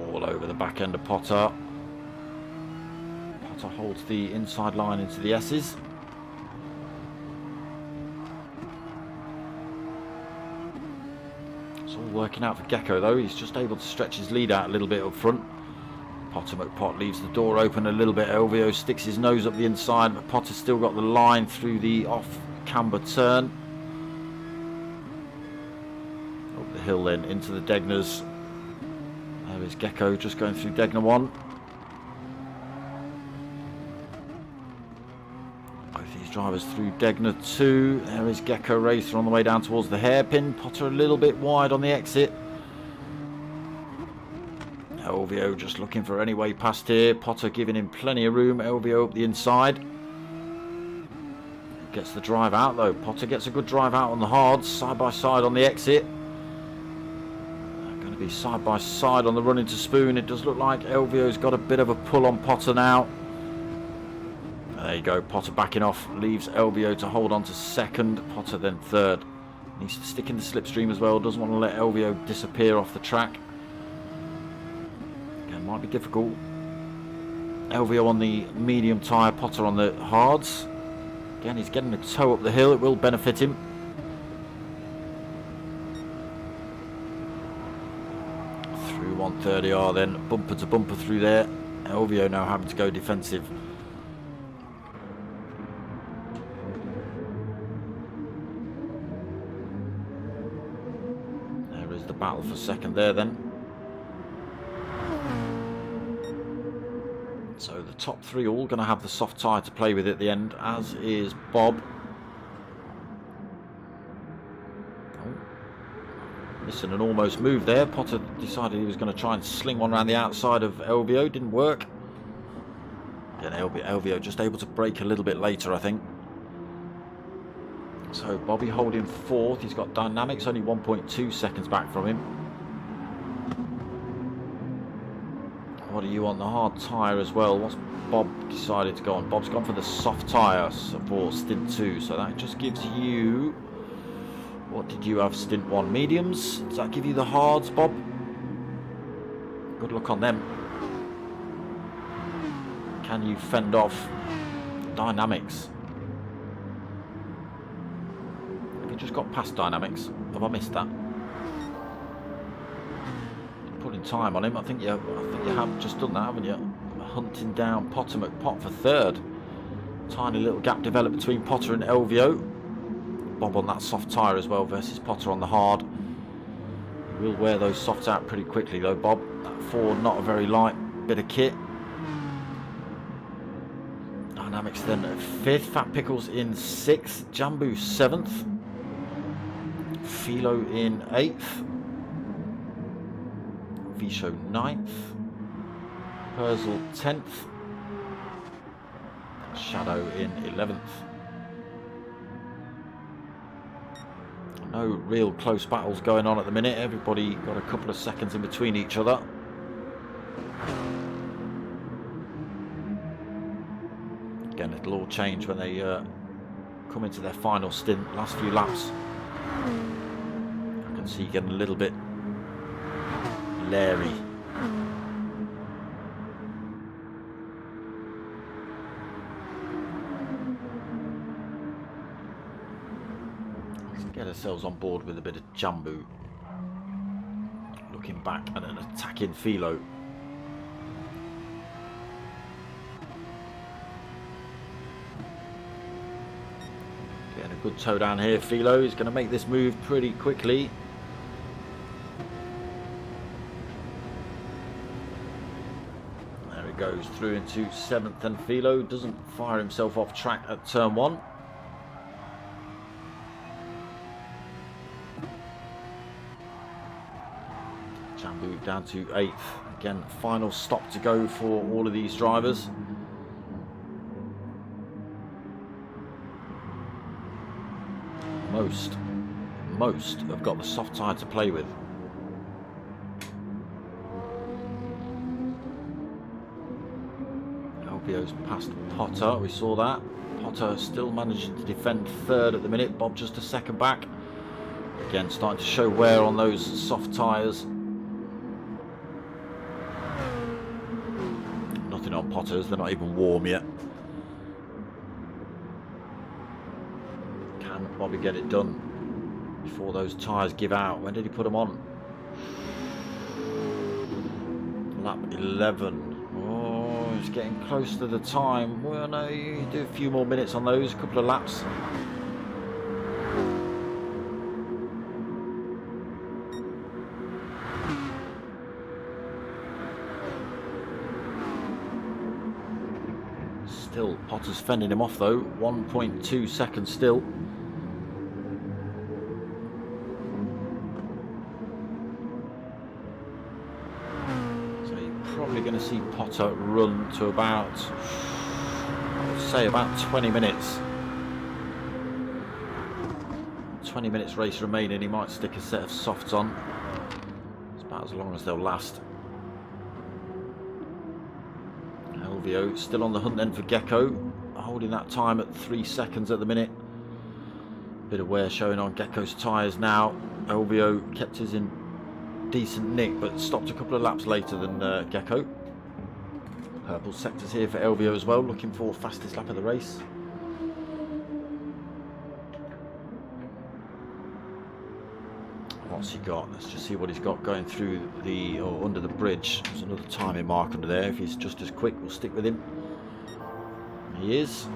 All over the back end of Potter. Potter holds the inside line into the S's. working out for Gecko though. He's just able to stretch his lead out a little bit up front. Potter McPot leaves the door open a little bit. Elvio sticks his nose up the inside, but Potter's still got the line through the off camber turn. Up the hill then into the Degners. There is Gecko just going through Degner 1. Both these drivers through Degner 2. There is Gecko Racer on the way down towards the hairpin. Potter a little bit wide on the exit. Elvio just looking for any way past here. Potter giving him plenty of room. Elvio up the inside. Gets the drive out though. Potter gets a good drive out on the hards. Side by side on the exit. Be side by side on the run into Spoon. It does look like Elvio's got a bit of a pull on Potter now. There you go, Potter backing off, leaves Elvio to hold on to second, Potter then third. Needs to stick in the slipstream as well, doesn't want to let Elvio disappear off the track. Again, might be difficult. Elvio on the medium tyre, Potter on the hards. Again, he's getting a toe up the hill, it will benefit him. Through 130R then, bumper to bumper through there. Elvio now having to go defensive. There is the battle for second there then. So the top three all going to have the soft tyre to play with at the end, as is Bob. Missing an almost move there. Potter decided he was going to try and sling one around the outside of Elvio. Didn't work. Again, Elvio just able to brake a little bit later, I think. So Bobby holding fourth. He's got dynamics only 1.2 seconds back from him. What are you on the hard tyre as well? What's Bob decided to go on? Bob's gone for the soft tyre for stint 2. So that just gives you... What did you have? Stint 1 mediums. Does that give you the hards, Bob? Good luck on them. Can you fend off dynamics? Have you just got past dynamics? Have I missed that? Putting time on him. I think you have just done that, haven't you? Hunting down Potter McPot for third. Tiny little gap developed between Potter and Elvio. Bob on that soft tyre as well versus Potter on the hard. He will wear those softs out pretty quickly though, Bob. That Ford, not a very light bit of kit. Dynamics then at 5th. Fat Pickles in 6th. Jambu 7th. Philo in 8th. Visho 9th. Perzel 10th. Shadow in 11th. No real close battles going on at the minute. Everybody got a couple of seconds in between each other. Again, it'll all change when they come into their final stint. Last few laps, I can see getting a little bit leery. Get ourselves on board with a bit of Jambu. Looking back at an attacking Philo. Getting a good toe down here. Philo is going to make this move pretty quickly. There it goes through into 7th, and Philo doesn't fire himself off track at turn 1. Jambu down to 8th. Again, final stop to go for all of these drivers. Most have got the soft tyre to play with. Elvio's past Potter, we saw that. Potter still managing to defend 3rd at the minute. Bob just a second back. Again, starting to show wear on those soft tyres. Nothing on Potters, they're not even warm yet. Can Bobby get it done before those tyres give out? When did he put them on? Lap 11. Oh, he's getting close to the time. Well, no, you do a few more minutes on those, a couple of laps. Still, Potter's fending him off though. 1.2 seconds still. So you're probably going to see Potter run to about, I would say about 20 minutes. 20 minutes race remaining. He might stick a set of softs on. It's about as long as they'll last. LVO still on the hunt then for Gecko, holding that time at 3 seconds at the minute. Bit of wear showing on Gecko's tyres now. LVO kept his in decent nick but stopped a couple of laps later than Gecko. Purple sectors here for LVO as well, looking for fastest lap of the race. What's he got? Let's just see what he's got going through the, or under the bridge. There's another timing mark under there. If he's just as quick, we'll stick with him. He is.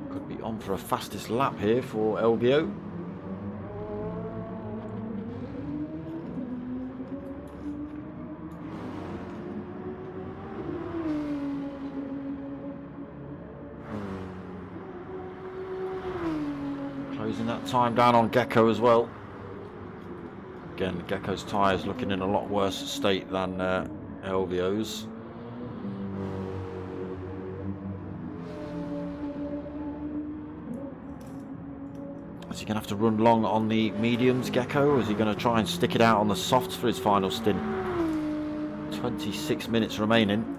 Could be on for a fastest lap here for LVO. Closing that time down on Gecko as well. Again, Gecko's tyres looking in a lot worse state than LVO's. Is he going to have to run long on the mediums, Gecko, or is he going to try and stick it out on the softs for his final stint? 26 minutes remaining.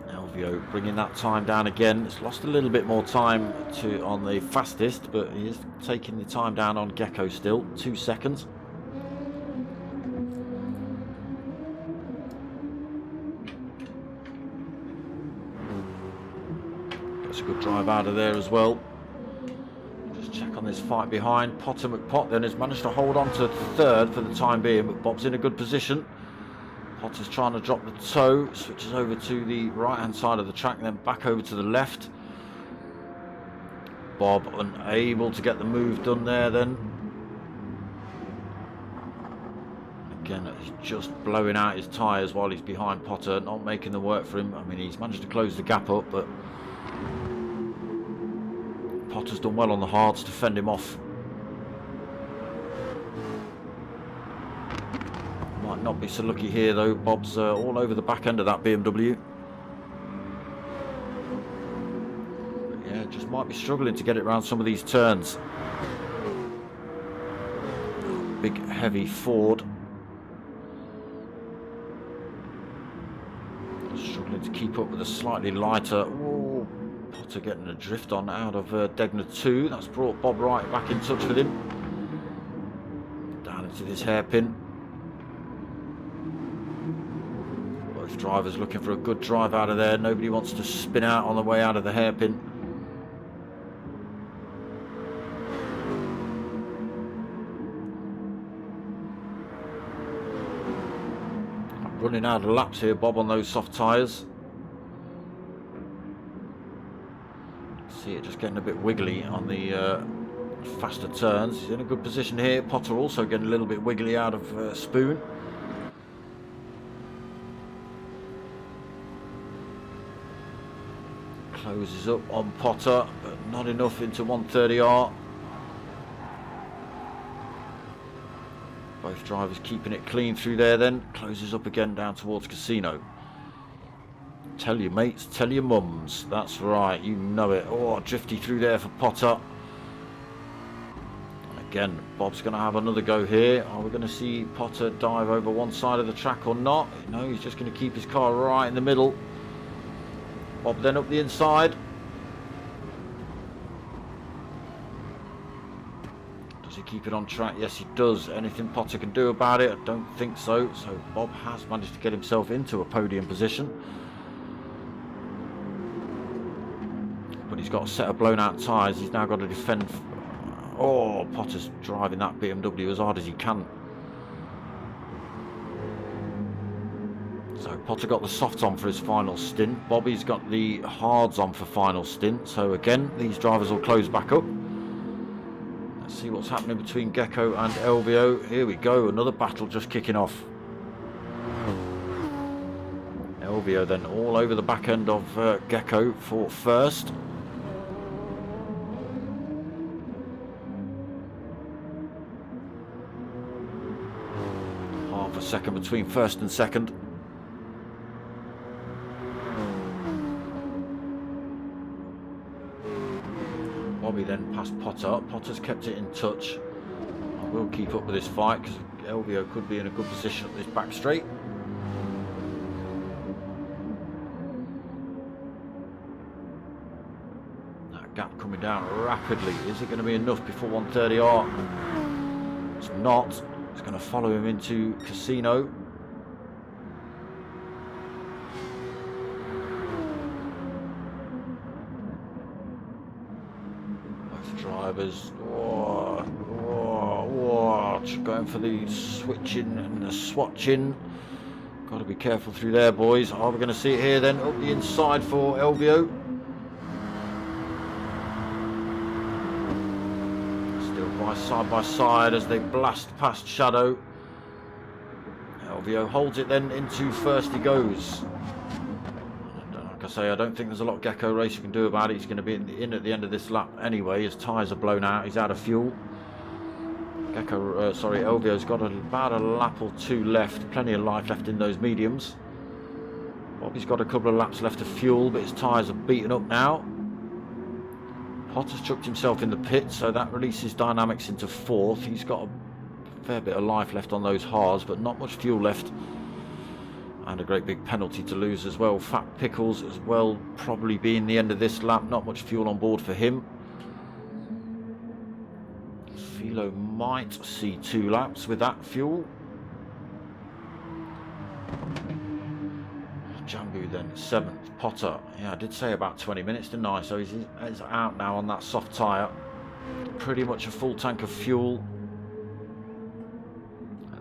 LVO bringing that time down again. It's lost a little bit more time on the fastest, but he is taking the time down on Gecko still. 2 seconds. Gets a good drive out of there as well. Just check on this fight behind. Potter McPot then has managed to hold on to third for the time being, but Bob's in a good position. Potter's trying to drop the toe, switches over to the right hand side of the track, then back over to the left. Bob unable to get the move done there then. Again, he's just blowing out his tyres while he's behind Potter, not making the work for him. I mean, he's managed to close the gap up, but Potter's done well on the hards to fend him off. Might not be so lucky here though. Bob's all over the back end of that BMW. But yeah, just might be struggling to get it around some of these turns. Big heavy Ford. Struggling to keep up with a slightly lighter. Whoa, Potter getting a drift on out of Gr3. That's brought Bob right back in touch with him. Down into this hairpin. Both drivers looking for a good drive out of there. Nobody wants to spin out on the way out of the hairpin. Running out of laps here, Bob, on those soft tyres. See it just getting a bit wiggly on the faster turns. He's in a good position here. Potter also getting a little bit wiggly out of Spoon. Closes up on Potter, but not enough into 130R. Both drivers keeping it clean through there then. Closes up again down towards Casino. Tell your mates, tell your mums. That's right, you know it. Oh, drifty through there for Potter. And again, Bob's going to have another go here. Are we going to see Potter dive over one side of the track or not? No, he's just going to keep his car right in the middle. Bob then up the inside. Does he keep it on track? Yes, he does. Anything Potter can do about it? I don't think so. So Bob has managed to get himself into a podium position. But he's got a set of blown out tyres. He's now got to defend. Oh, Potter's driving that BMW as hard as he can. So Potter got the softs on for his final stint. Bobby's got the hards on for final stint. So again, these drivers will close back up. Let's see what's happening between Gecko and Elvio. Here we go, another battle just kicking off. Elvio then all over the back end of Gecko for first. Half a second between first and second. Bobby then past Potter. Potter's kept it in touch. I will keep up with this fight because Elvio could be in a good position at this back straight. That gap coming down rapidly. Is it going to be enough before 130R? It's not. It's going to follow him into Casino. Drivers going for the switching and the swatching. Got to be careful through there, boys. Are we going to see it here then? Up the inside for Elvio. Still by side as they blast past Shadow. Elvio holds it then into first he goes. I say, I don't think there's a lot Gecko Racer can do about it. He's going to be in at the end of this lap anyway. His tyres are blown out. He's out of fuel. Elvio's got about a lap or two left. Plenty of life left in those mediums. Bobby's got a couple of laps left of fuel, but his tyres are beaten up now. Potter's chucked himself in the pit, so that releases Dynamics into fourth. He's got a fair bit of life left on those hards, but not much fuel left. And a great big penalty to lose as well. Fat Pickles as well, probably being the end of this lap. Not much fuel on board for him. Philo might see 2 laps with that fuel. Jambu then 7th. Potter, yeah, I did say about 20 minutes, didn't I? So he's out now on that soft tyre. Pretty much a full tank of fuel.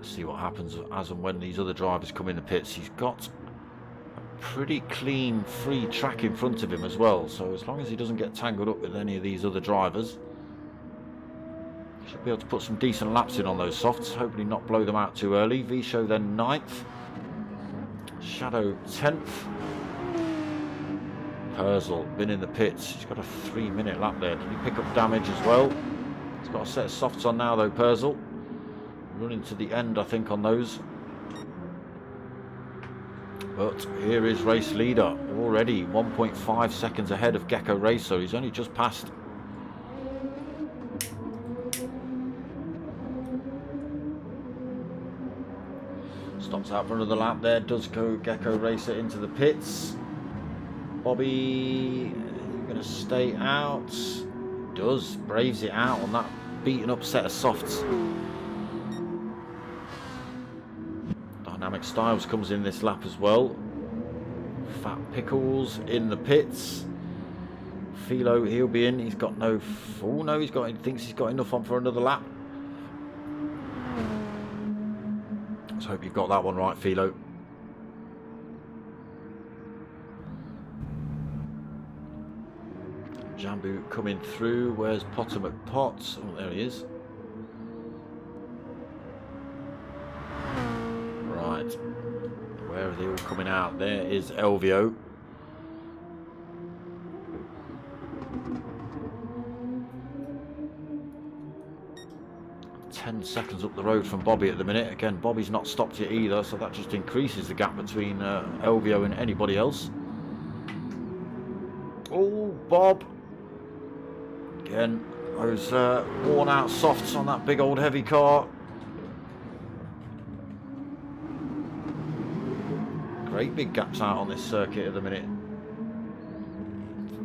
See what happens as and when these other drivers come in the pits. He's got a pretty clean free track in front of him as well, so as long as he doesn't get tangled up with any of these other drivers, he should be able to put some decent laps in on those softs, hopefully not blow them out too early. Visho then 9th, Shadow 10th. Purcell been in the pits. He's got a 3-minute lap there. Did he pick up damage as well? He's got a set of softs on now though, Purcell. Running to the end, I think, on those. But here is race leader, already 1.5 seconds ahead of Gecko Racer. He's only just passed. Stops out for another lap there. Does go Gecko Racer into the pits. Bobby going to stay out. Does, braves it out on that beaten up set of softs. Dynamic Styles comes in this lap as well. Fat Pickles in the pits. Philo, he'll be in. He's got no. Oh no, he thinks he's got enough on for another lap. Let's hope you've got that one right, Philo. Jambu coming through. Where's Potter McPotts? Oh, there he is. Right, where are they all coming out? There is Elvio. Seconds up the road from Bobby at the minute. Again, Bobby's not stopped yet either, so that just increases the gap between Elvio and anybody else. Oh, Bob. Again, those worn out softs on that big old heavy car. Great big gaps out on this circuit at the minute.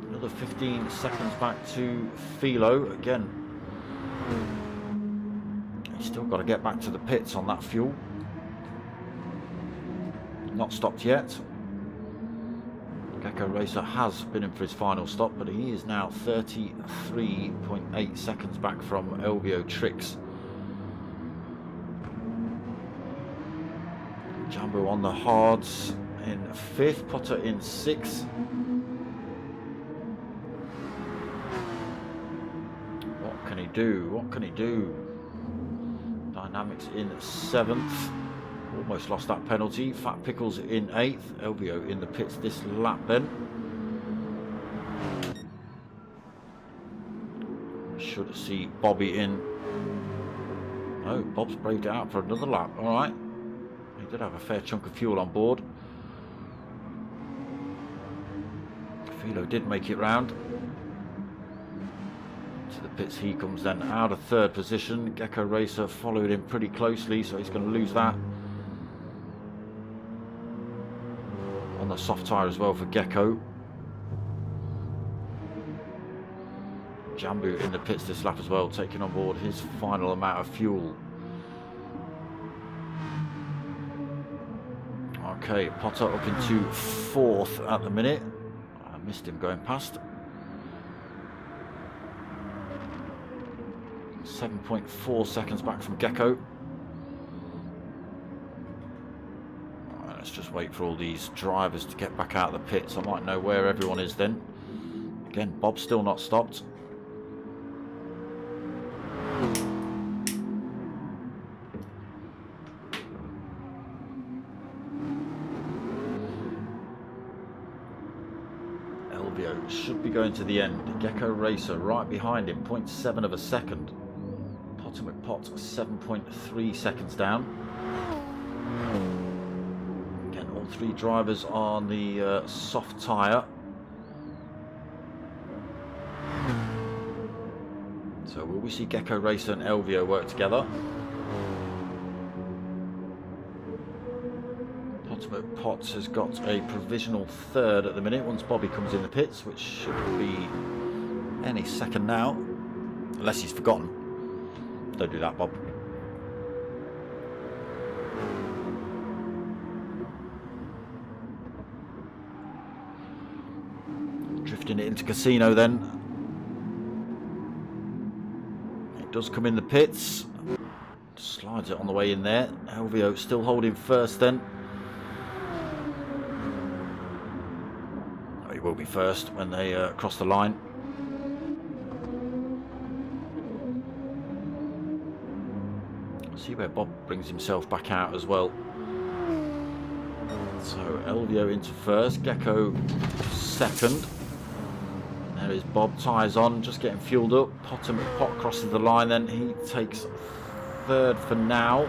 Another 15 seconds back to Philo. Again, he's still got to get back to the pits on that fuel. Not stopped yet. Gecko Racer has been in for his final stop, but he is now 33.8 seconds back from Elvio Tricks. Jambu on the hards. in 5th, Potter in 6th. What can he do? What can he do? Dynamics in 7th. Almost lost that penalty. Fat Pickles in 8th. Elvio in the pits this lap then. Should see Bobby in. Oh, Bob's braved it out for another lap. Alright. He did have a fair chunk of fuel on board. Philo did make it round. To the pits he comes then out of 3rd position. Gecko Racer followed him pretty closely, so he's going to lose that. On the soft tyre as well for Gecko. Jambu in the pits this lap as well, taking on board his final amount of fuel. Okay, Potter up into 4th at the minute. I missed him going past. 7.4 seconds back from Gecko. Right, let's just wait for all these drivers to get back out of the pits. I might know where everyone is then. Again, Bob's still not stopped. Elvio should be going to the end. Gecko Racer right behind him, 0.7 of a second. Potter McPot 7.3 seconds down. Again, all 3 drivers on the soft tyre. So will we see Gecko Racer and Elvio work together? Potter McPot has got a provisional 3rd at the minute once Bobby comes in the pits, which should be any second now, unless he's forgotten. Don't do that, Bob. Drifting it into Casino then. It does come in the pits. Slides it on the way in there. Elvio still holding 1st then. Oh, he will be 1st when they cross the line. See where Bob brings himself back out as well. So Elvio into 1st, Gecko 2nd. There is Bob, tyres on, just getting fueled up. Potter McPot crosses the line then. He takes 3rd for now.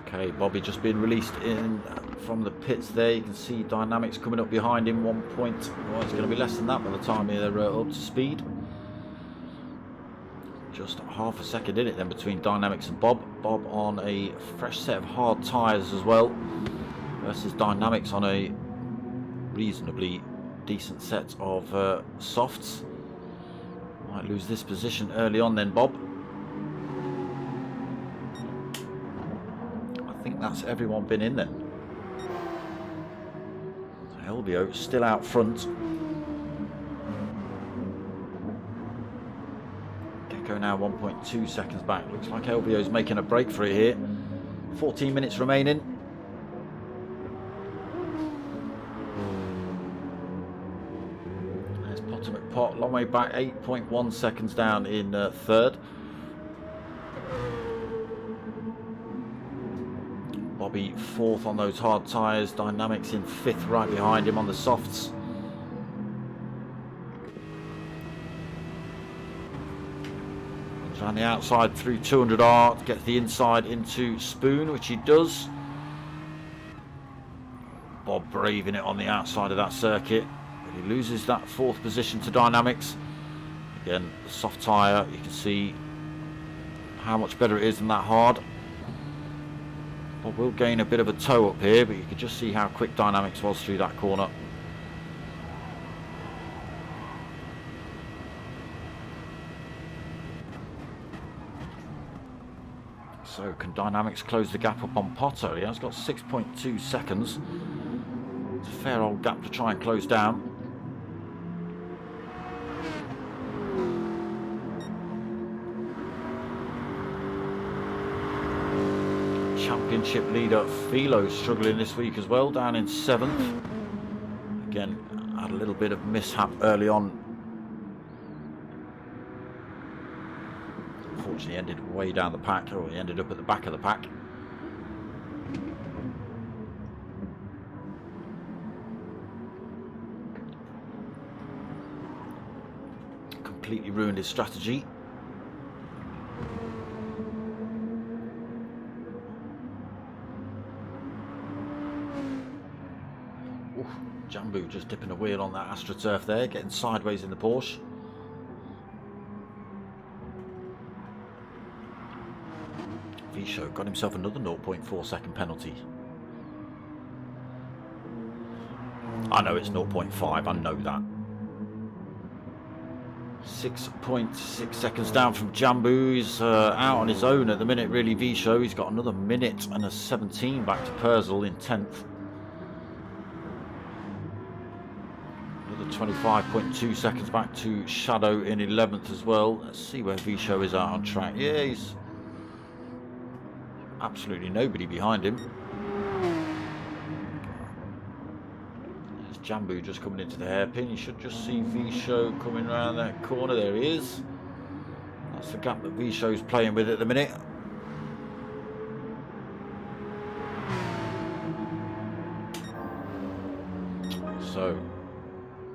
Okay, Bobby just being released in from the pits there. You can see Dynamics coming up behind him. 1 point. Well, it's going to be less than that by the time they're up to speed. Just half a second in it then between Dynamics and Bob. Bob on a fresh set of hard tyres as well, versus Dynamics on a reasonably decent set of softs. Might lose this position early on then, Bob. I think that's everyone been in then. Elvio still out front. Gecko now 1.2 seconds back. Looks like Elvio's making a break for it here. 14 minutes remaining. There's Potter McPot, long way back, 8.1 seconds down in 3rd. Bobby 4th on those hard tyres. Dynamics in 5th right behind him on the softs. Comes around the outside through 200R, gets the inside into Spoon, which he does. Bob braving it on the outside of that circuit, but he loses that 4th position to Dynamics. Again, the soft tyre, you can see how much better it is than that hard. Bob will gain a bit of a toe up here, but you can just see how quick Dynamics was through that corner. So can Dynamics close the gap up on Potter? He has got 6.2 seconds. It's a fair old gap to try and close down. championship leader Philo struggling this week as well, down in 7th. Again, had a little bit of mishap early on. Unfortunately ended way down the pack, or he ended up at the back of the pack. Completely ruined his strategy. Oof, Jambu just dipping a wheel on that AstroTurf there, getting sideways in the Porsche. Visho got himself another 0.4 second penalty. I know it's 0.5, I know that. 6.6 seconds down from Jambu. He's out on his own at the minute, really, Visho. He's got another minute and a 17 back to Perzel in 10th. Another 25.2 seconds back to Shadow in 11th as well. Let's see where Visho is out on track. Yeah, he's absolutely nobody behind him. Jambu just coming into the hairpin. You should just see Visho coming around that corner. There he is. That's the gap that Visho's playing with at the minute. So,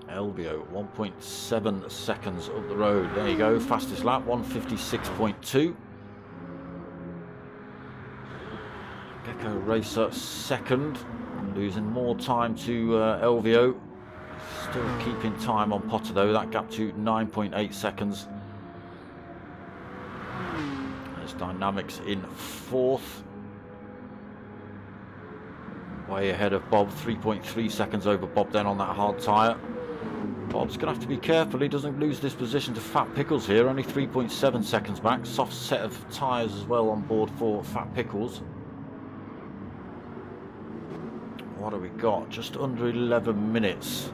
Elvio, 1.7 seconds up the road. There you go, fastest lap, 1:56.2. Gecko Racer second. Losing more time to Elvio. Still keeping time on Potter though. That gap to 9.8 seconds. There's Dynamics in 4th. Way ahead of Bob. 3.3 seconds over Bob then on that hard tyre. Bob's going to have to be careful he doesn't lose this position to Fat Pickles here. Only 3.7 seconds back. Soft set of tyres as well on board for Fat Pickles. What have we got? Just under 11 minutes.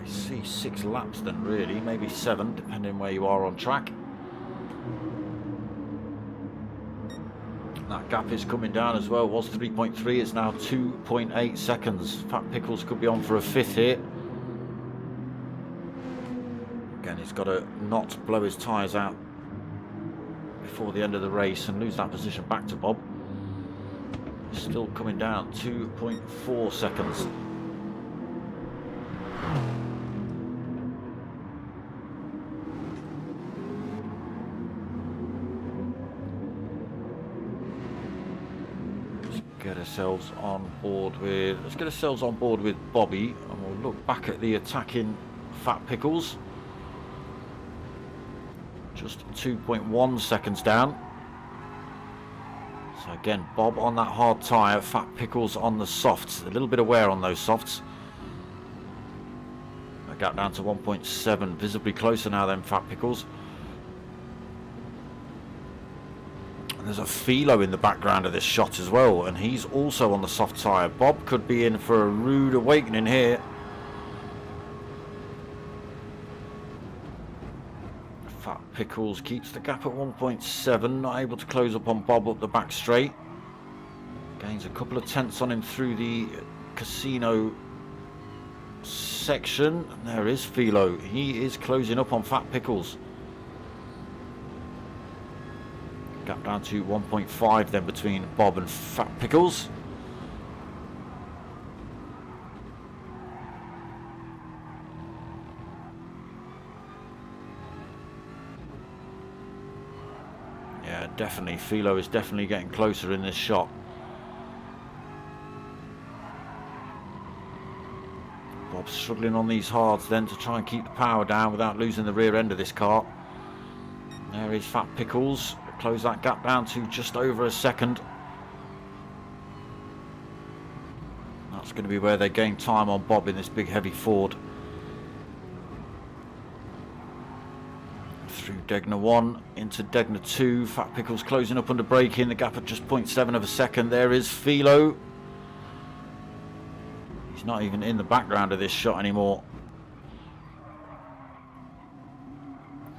I see 6 laps then really, maybe 7 depending where you are on track. That gap is coming down as well. It was 3.3, it's now 2.8 seconds. Fat Pickles could be on for a 5th here. Again, he's got to not blow his tyres out before the end of the race and lose that position back to Bob. Still coming down, 2.4 seconds. Let's get ourselves on board with Bobby, and we'll look back at the attacking Fat Pickles. Just 2.1 seconds down. So again, Bob on that hard tyre, Fat Pickles on the softs. A little bit of wear on those softs. A gap down to 1.7, visibly closer now than Fat Pickles. And there's a Philo in the background of this shot as well, and he's also on the soft tyre. Bob could be in for a rude awakening here. Fat Pickles keeps the gap at 1.7, not able to close up on Bob up the back straight. Gains a couple of tenths on him through the casino section. And there is Philo. He is closing up on Fat Pickles. Gap down to 1.5 then between Bob and Fat Pickles. Yeah, definitely. Philo is definitely getting closer in this shot. Bob's struggling on these hards then to try and keep the power down without losing the rear end of this car. There is Fat Pickles. Close that gap down to just over a second. That's going to be where they gain time on Bob in this big heavy Ford. Through Degner 1 into Degner 2. Fat Pickles closing up under braking. The gap at just 0.7 of a second. There is Philo. He's not even in the background of this shot anymore.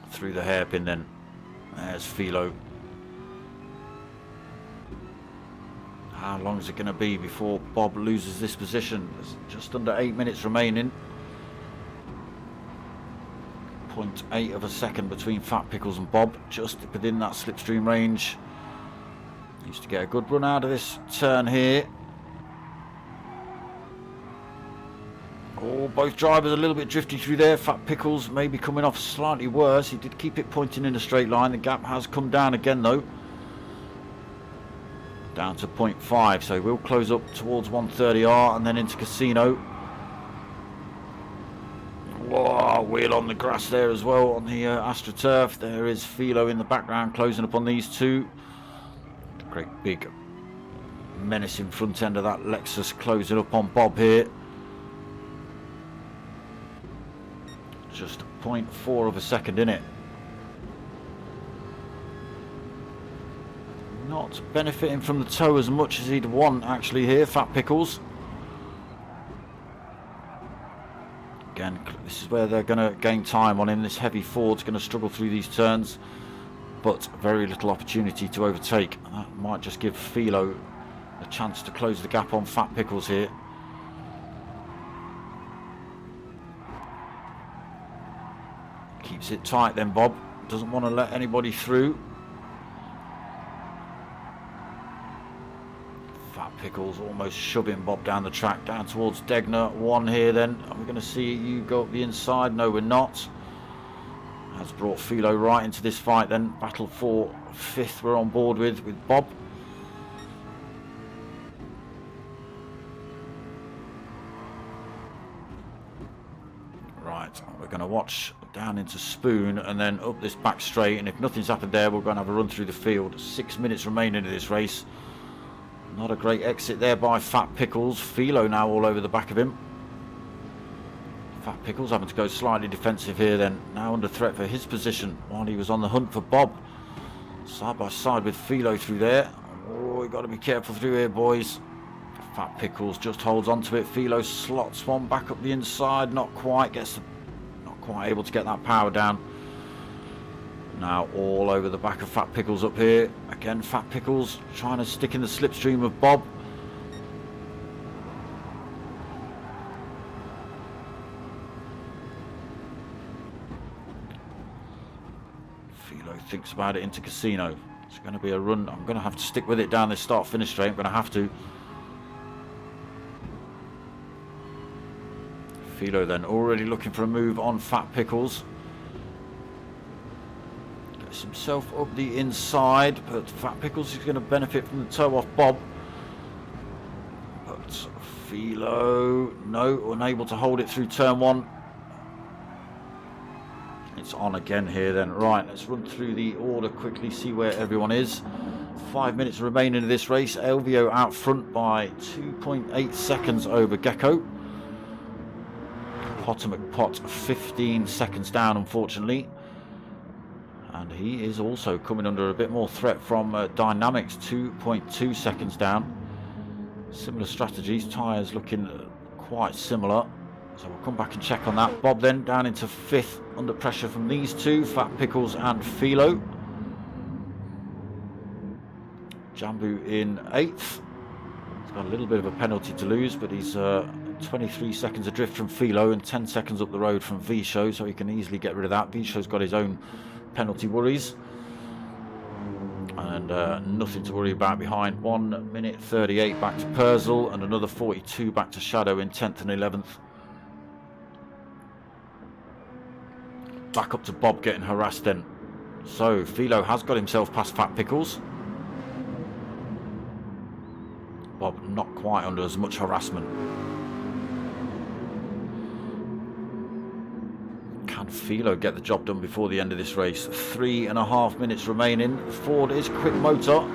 Through the hairpin then. There's Philo. How long is it going to be before Bob loses this position? There's just under 8 minutes remaining. 0.8 of a second between Fat Pickles and Bob, just within that slipstream range. Needs to get a good run out of this turn here. Oh, both drivers a little bit drifty through there. Fat Pickles maybe coming off slightly worse. He did keep it pointing in a straight line. The gap has come down again though. Down to 0.5, so we'll close up towards 130R and then into Casino. Whoa, wheel on the grass there as well on the AstroTurf. There is Philo in the background closing up on these two. Great big menacing front end of that Lexus closing up on Bob here. Just 0.4 of a second in it. Not benefiting from the tow as much as he'd want actually here, Fat Pickles. Again, this is where they're going to gain time on him. This heavy Ford's going to struggle through these turns, but very little opportunity to overtake. That might just give Philo a chance to close the gap on Fat Pickles here. Keeps it tight then, Bob. Doesn't want to let anybody through. Fat Pickles almost shoving Bob down the track, down towards Degner. One here then. Are we going to see you go up the inside? No, we're not. Has brought Philo right into this fight then. Battle for fifth we're on board with Bob. Right, we're going to watch down into Spoon and then up this back straight, and if nothing's happened there, we're going to have a run through the field. 6 minutes remaining in this race. Not a great exit there by Fat Pickles. Philo now all over the back of him. Fat Pickles having to go slightly defensive here then. Now under threat for his position while he was on the hunt for Bob. Side by side with Philo through there. Oh, we've got to be careful through here, boys. Fat Pickles just holds onto it. Philo slots one back up the inside. Not quite able to get that power down. Now all over the back of Fat Pickles up here. Again, Fat Pickles trying to stick in the slipstream of Bob. Philo thinks about it into Casino. It's going to be a run. I'm going to have to stick with it down this start-finish straight. I'm going to have to. Philo then already looking for a move on Fat Pickles. Gets himself up the inside, but Fat Pickles is going to benefit from the toe off Bob. But Philo, no, unable to hold it through turn one. It's on again here then. Right, let's run through the order quickly, see where everyone is. 5 minutes remaining in this race. Elvio out front by 2.8 seconds over Gecko. Potomac Pot 15 seconds down, unfortunately. And he is also coming under a bit more threat from Dynamics, 2.2 seconds down. Similar strategies, tyres looking quite similar. So we'll come back and check on that. Bob then down into fifth, under pressure from these two, Fat Pickles and Philo. Jambu in eighth. He's got a little bit of a penalty to lose, but he's 23 seconds adrift from Philo and 10 seconds up the road from Visho, so he can easily get rid of that. Visho's got his own penalty worries. And nothing to worry about behind. 1 minute 38 back to Purcell and another 42 back to Shadow in 10th and 11th. Back up to Bob getting harassed then. So Philo has got himself past Fat Pickles. Bob not quite under as much harassment. Can Philo get the job done before the end of this race? 3.5 minutes remaining. Ford is quick motor.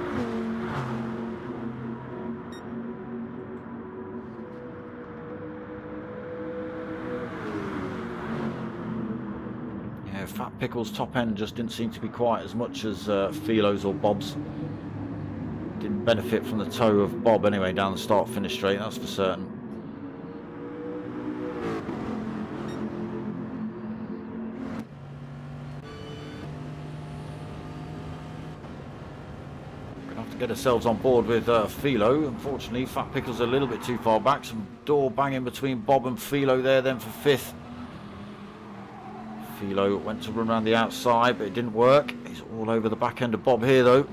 Yeah, Fat Pickles' top end just didn't seem to be quite as much as Philo's or Bob's. Didn't benefit from the toe of Bob anyway down the start finish straight, that's for certain. get ourselves on board with Philo. Unfortunately, Fat Pickle's a little bit too far back. Some door banging between Bob and Philo there then for 5th. Philo went to run around the outside, but it didn't work. He's all over the back end of Bob here, though.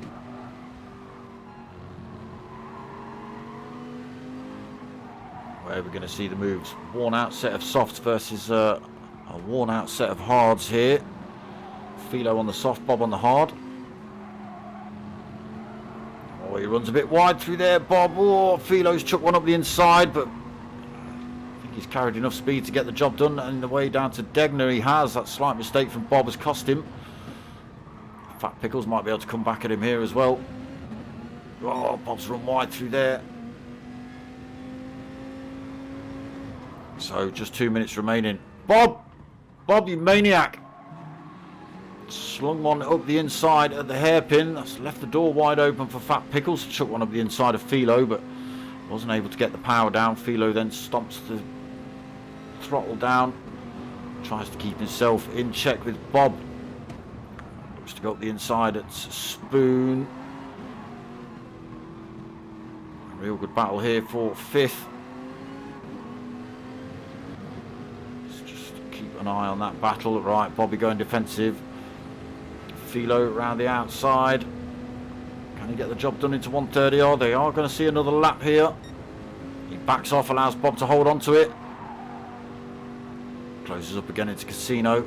Where we're going to see the moves. Worn out set of softs versus a worn out set of hards here. Philo on the soft, Bob on the hard. Oh, he runs a bit wide through there, Bob. Oh, Philo's chucked one up the inside, but I think he's carried enough speed to get the job done. And the way down to Degner, he has. That slight mistake from Bob has cost him. Fat Pickles might be able to come back at him here as well. Oh, Bob's run wide through there. So just 2 minutes remaining. Bob, you maniac. Slung one up the inside at the hairpin. That's left the door wide open for Fat Pickles. Chucked one up the inside of Philo, but wasn't able to get the power down. Philo then stomps the throttle down. Tries to keep himself in check with Bob. Looks to go up the inside at Spoon. A real good battle here for 5th. An eye on that battle. Right, Bobby going defensive. Philo around the outside. Can he get the job done into 130 odd? They are going to see another lap here. He backs off, allows Bob to hold on to it. Closes up again into Casino.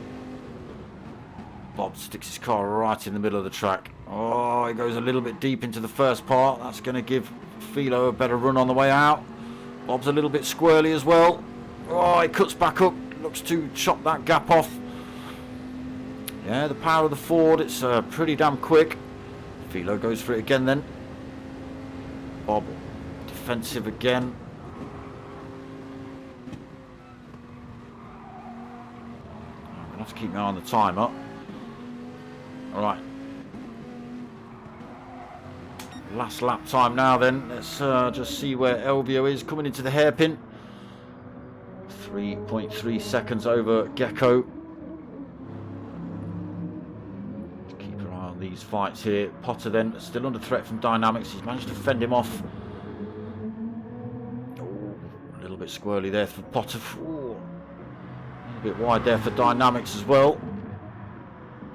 Bob sticks his car right in the middle of the track. Oh, he goes a little bit deep into the first part. That's going to give Philo a better run on the way out. Bob's a little bit squirrely as well. Oh, he cuts back up. Looks to chop that gap off. Yeah, the power of the Ford, it's pretty damn quick. Philo goes for it again then. Bob defensive again. I'm going to have to keep my eye on the timer. Alright. Last lap time now then. Let's just see where Elvio is coming into the hairpin. 3.3 seconds over Gecko. Keep an eye on these fights here. Potter then still under threat from Dynamics. He's managed to fend him off. Oh, a little bit squirrely there for Potter. Oh, a little bit wide there for Dynamics as well.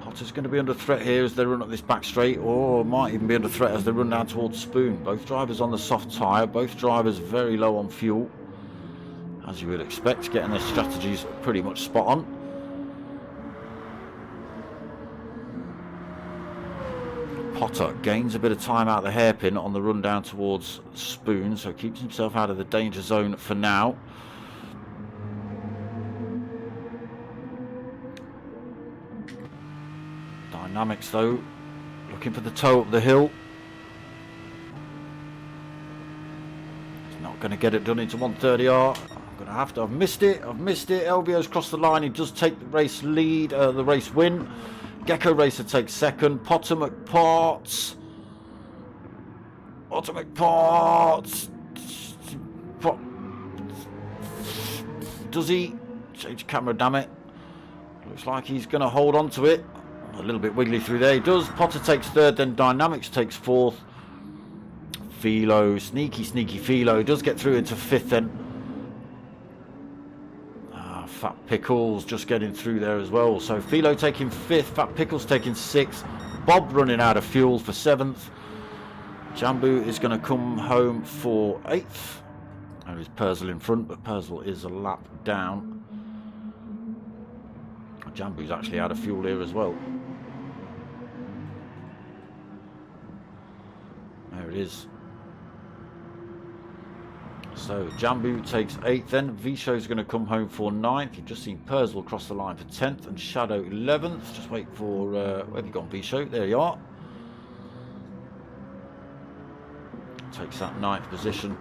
Potter's going to be under threat here as they run up this back straight, or might even be under threat as they run down towards Spoon. Both drivers on the soft tyre. Both drivers very low on fuel. As you would expect, getting their strategies pretty much spot on. Potter gains a bit of time out the hairpin on the run down towards Spoon, so keeps himself out of the danger zone for now. Dynamics though, looking for the toe up the hill. He's not going to get it done into 130R. I've missed it. Elvio's crossed the line. He does take the race lead, the race win. Gecko Racer takes second. Potter McParts. Does he change camera? Damn it! Looks like he's going to hold on to it. A little bit wiggly through there. He does. Potter takes third. Then Dynamics takes fourth. Philo, sneaky Philo does get through into 5th then. Fat Pickles just getting through there as well. So Philo taking 5th, Fat Pickles taking 6th, Bob running out of fuel for 7th. Jambu is going to come home for 8th. There is Purzel in front, but Purzel is a lap down. Jambu's actually out of fuel here as well. There it is. So Jambu takes 8th then. Visho's going to come home for 9th. You've just seen Purzel cross the line for 10th and Shadow 11th. Just wait for, where have you gone, Visho? There you are. Takes that 9th position.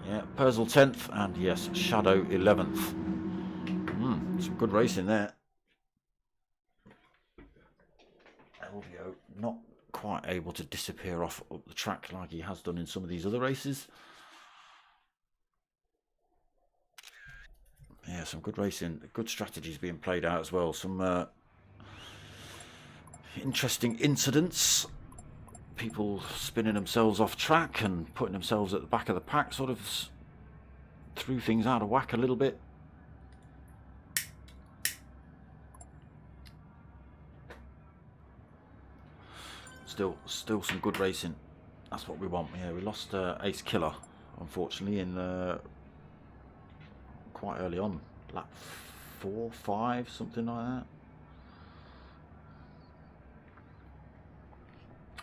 Yeah, Purzel 10th and yes, Shadow 11th. Some good racing there. Elvio not quite able to disappear off up the track like he has done in some of these other races. Yeah, some good racing, good strategies being played out as well. Some interesting incidents. people spinning themselves off track and putting themselves at the back of the pack sort of threw things out of whack a little bit. Still some good racing. That's what we want. Yeah, we lost Ace Killer, unfortunately, in quite early on, lap 4, 5, something like that.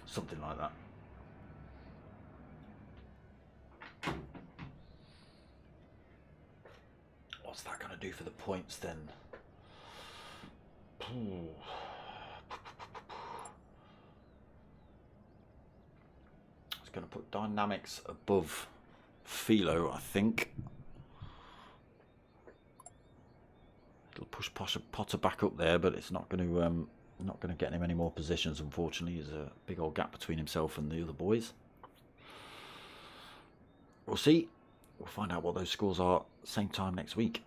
Something like that. What's that going to do for the points then? It's going to put Dynamics above Philo, I think. It'll push Potter back up there, but it's not going to get him any more positions. Unfortunately, there's a big old gap between himself and the other boys. We'll see. We'll find out what those scores are same time next week.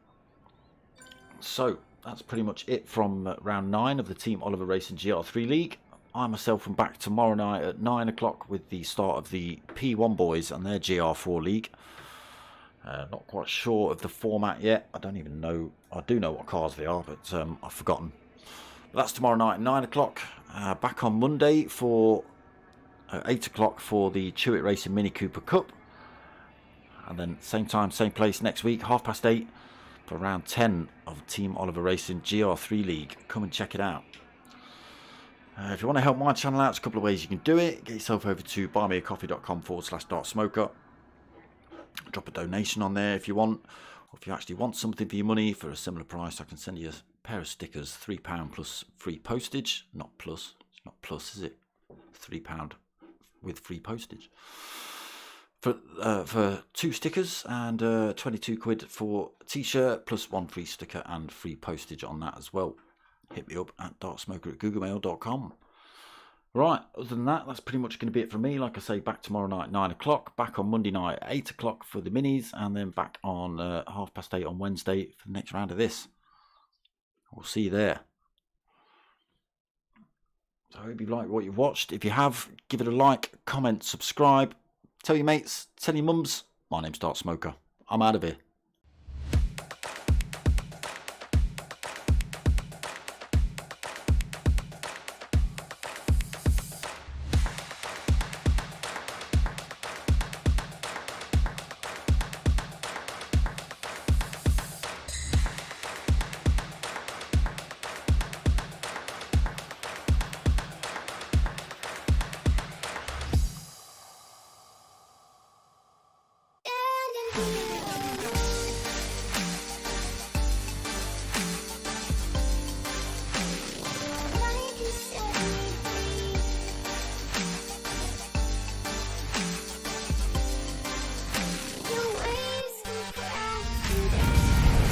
So that's pretty much it from round 9 of the Team Oliver Racing GR3 League. I myself am back tomorrow night at 9 o'clock with the start of the P1 boys and their GR4 League. Not quite sure of the format yet. I don't even know. I do know what cars they are, but I've forgotten. But that's tomorrow night at 9 o'clock. Back on Monday for 8 o'clock for the Chewit Racing Mini Cooper Cup. And then same time, same place next week, 8:30 for round 10 of Team Oliver Racing GR3 League. Come and check it out. If you want to help my channel out, there's a couple of ways you can do it. Get yourself over to buymeacoffee.com/dartsmoker. Drop a donation on there if you want. Or if you actually want something for your money for a similar price, I can send you a pair of stickers, £3 plus free postage. Not plus. It's not plus, is it? £3 with free postage. For 2 stickers and 22 quid for a t-shirt plus 1 free sticker and free postage on that as well. Hit me up at dartsmoker@googlemail.com. Right, other than that, that's pretty much going to be it from me. Like I say, back tomorrow night 9 o'clock, back on Monday night 8 o'clock for the minis, and then back on 8:30 on Wednesday for the next round of this. We'll see you there. So I hope you like what you've watched. If you have, give it a like, comment, subscribe. Tell your mates, tell your mums. My name's Dartsmoker. I'm out of here.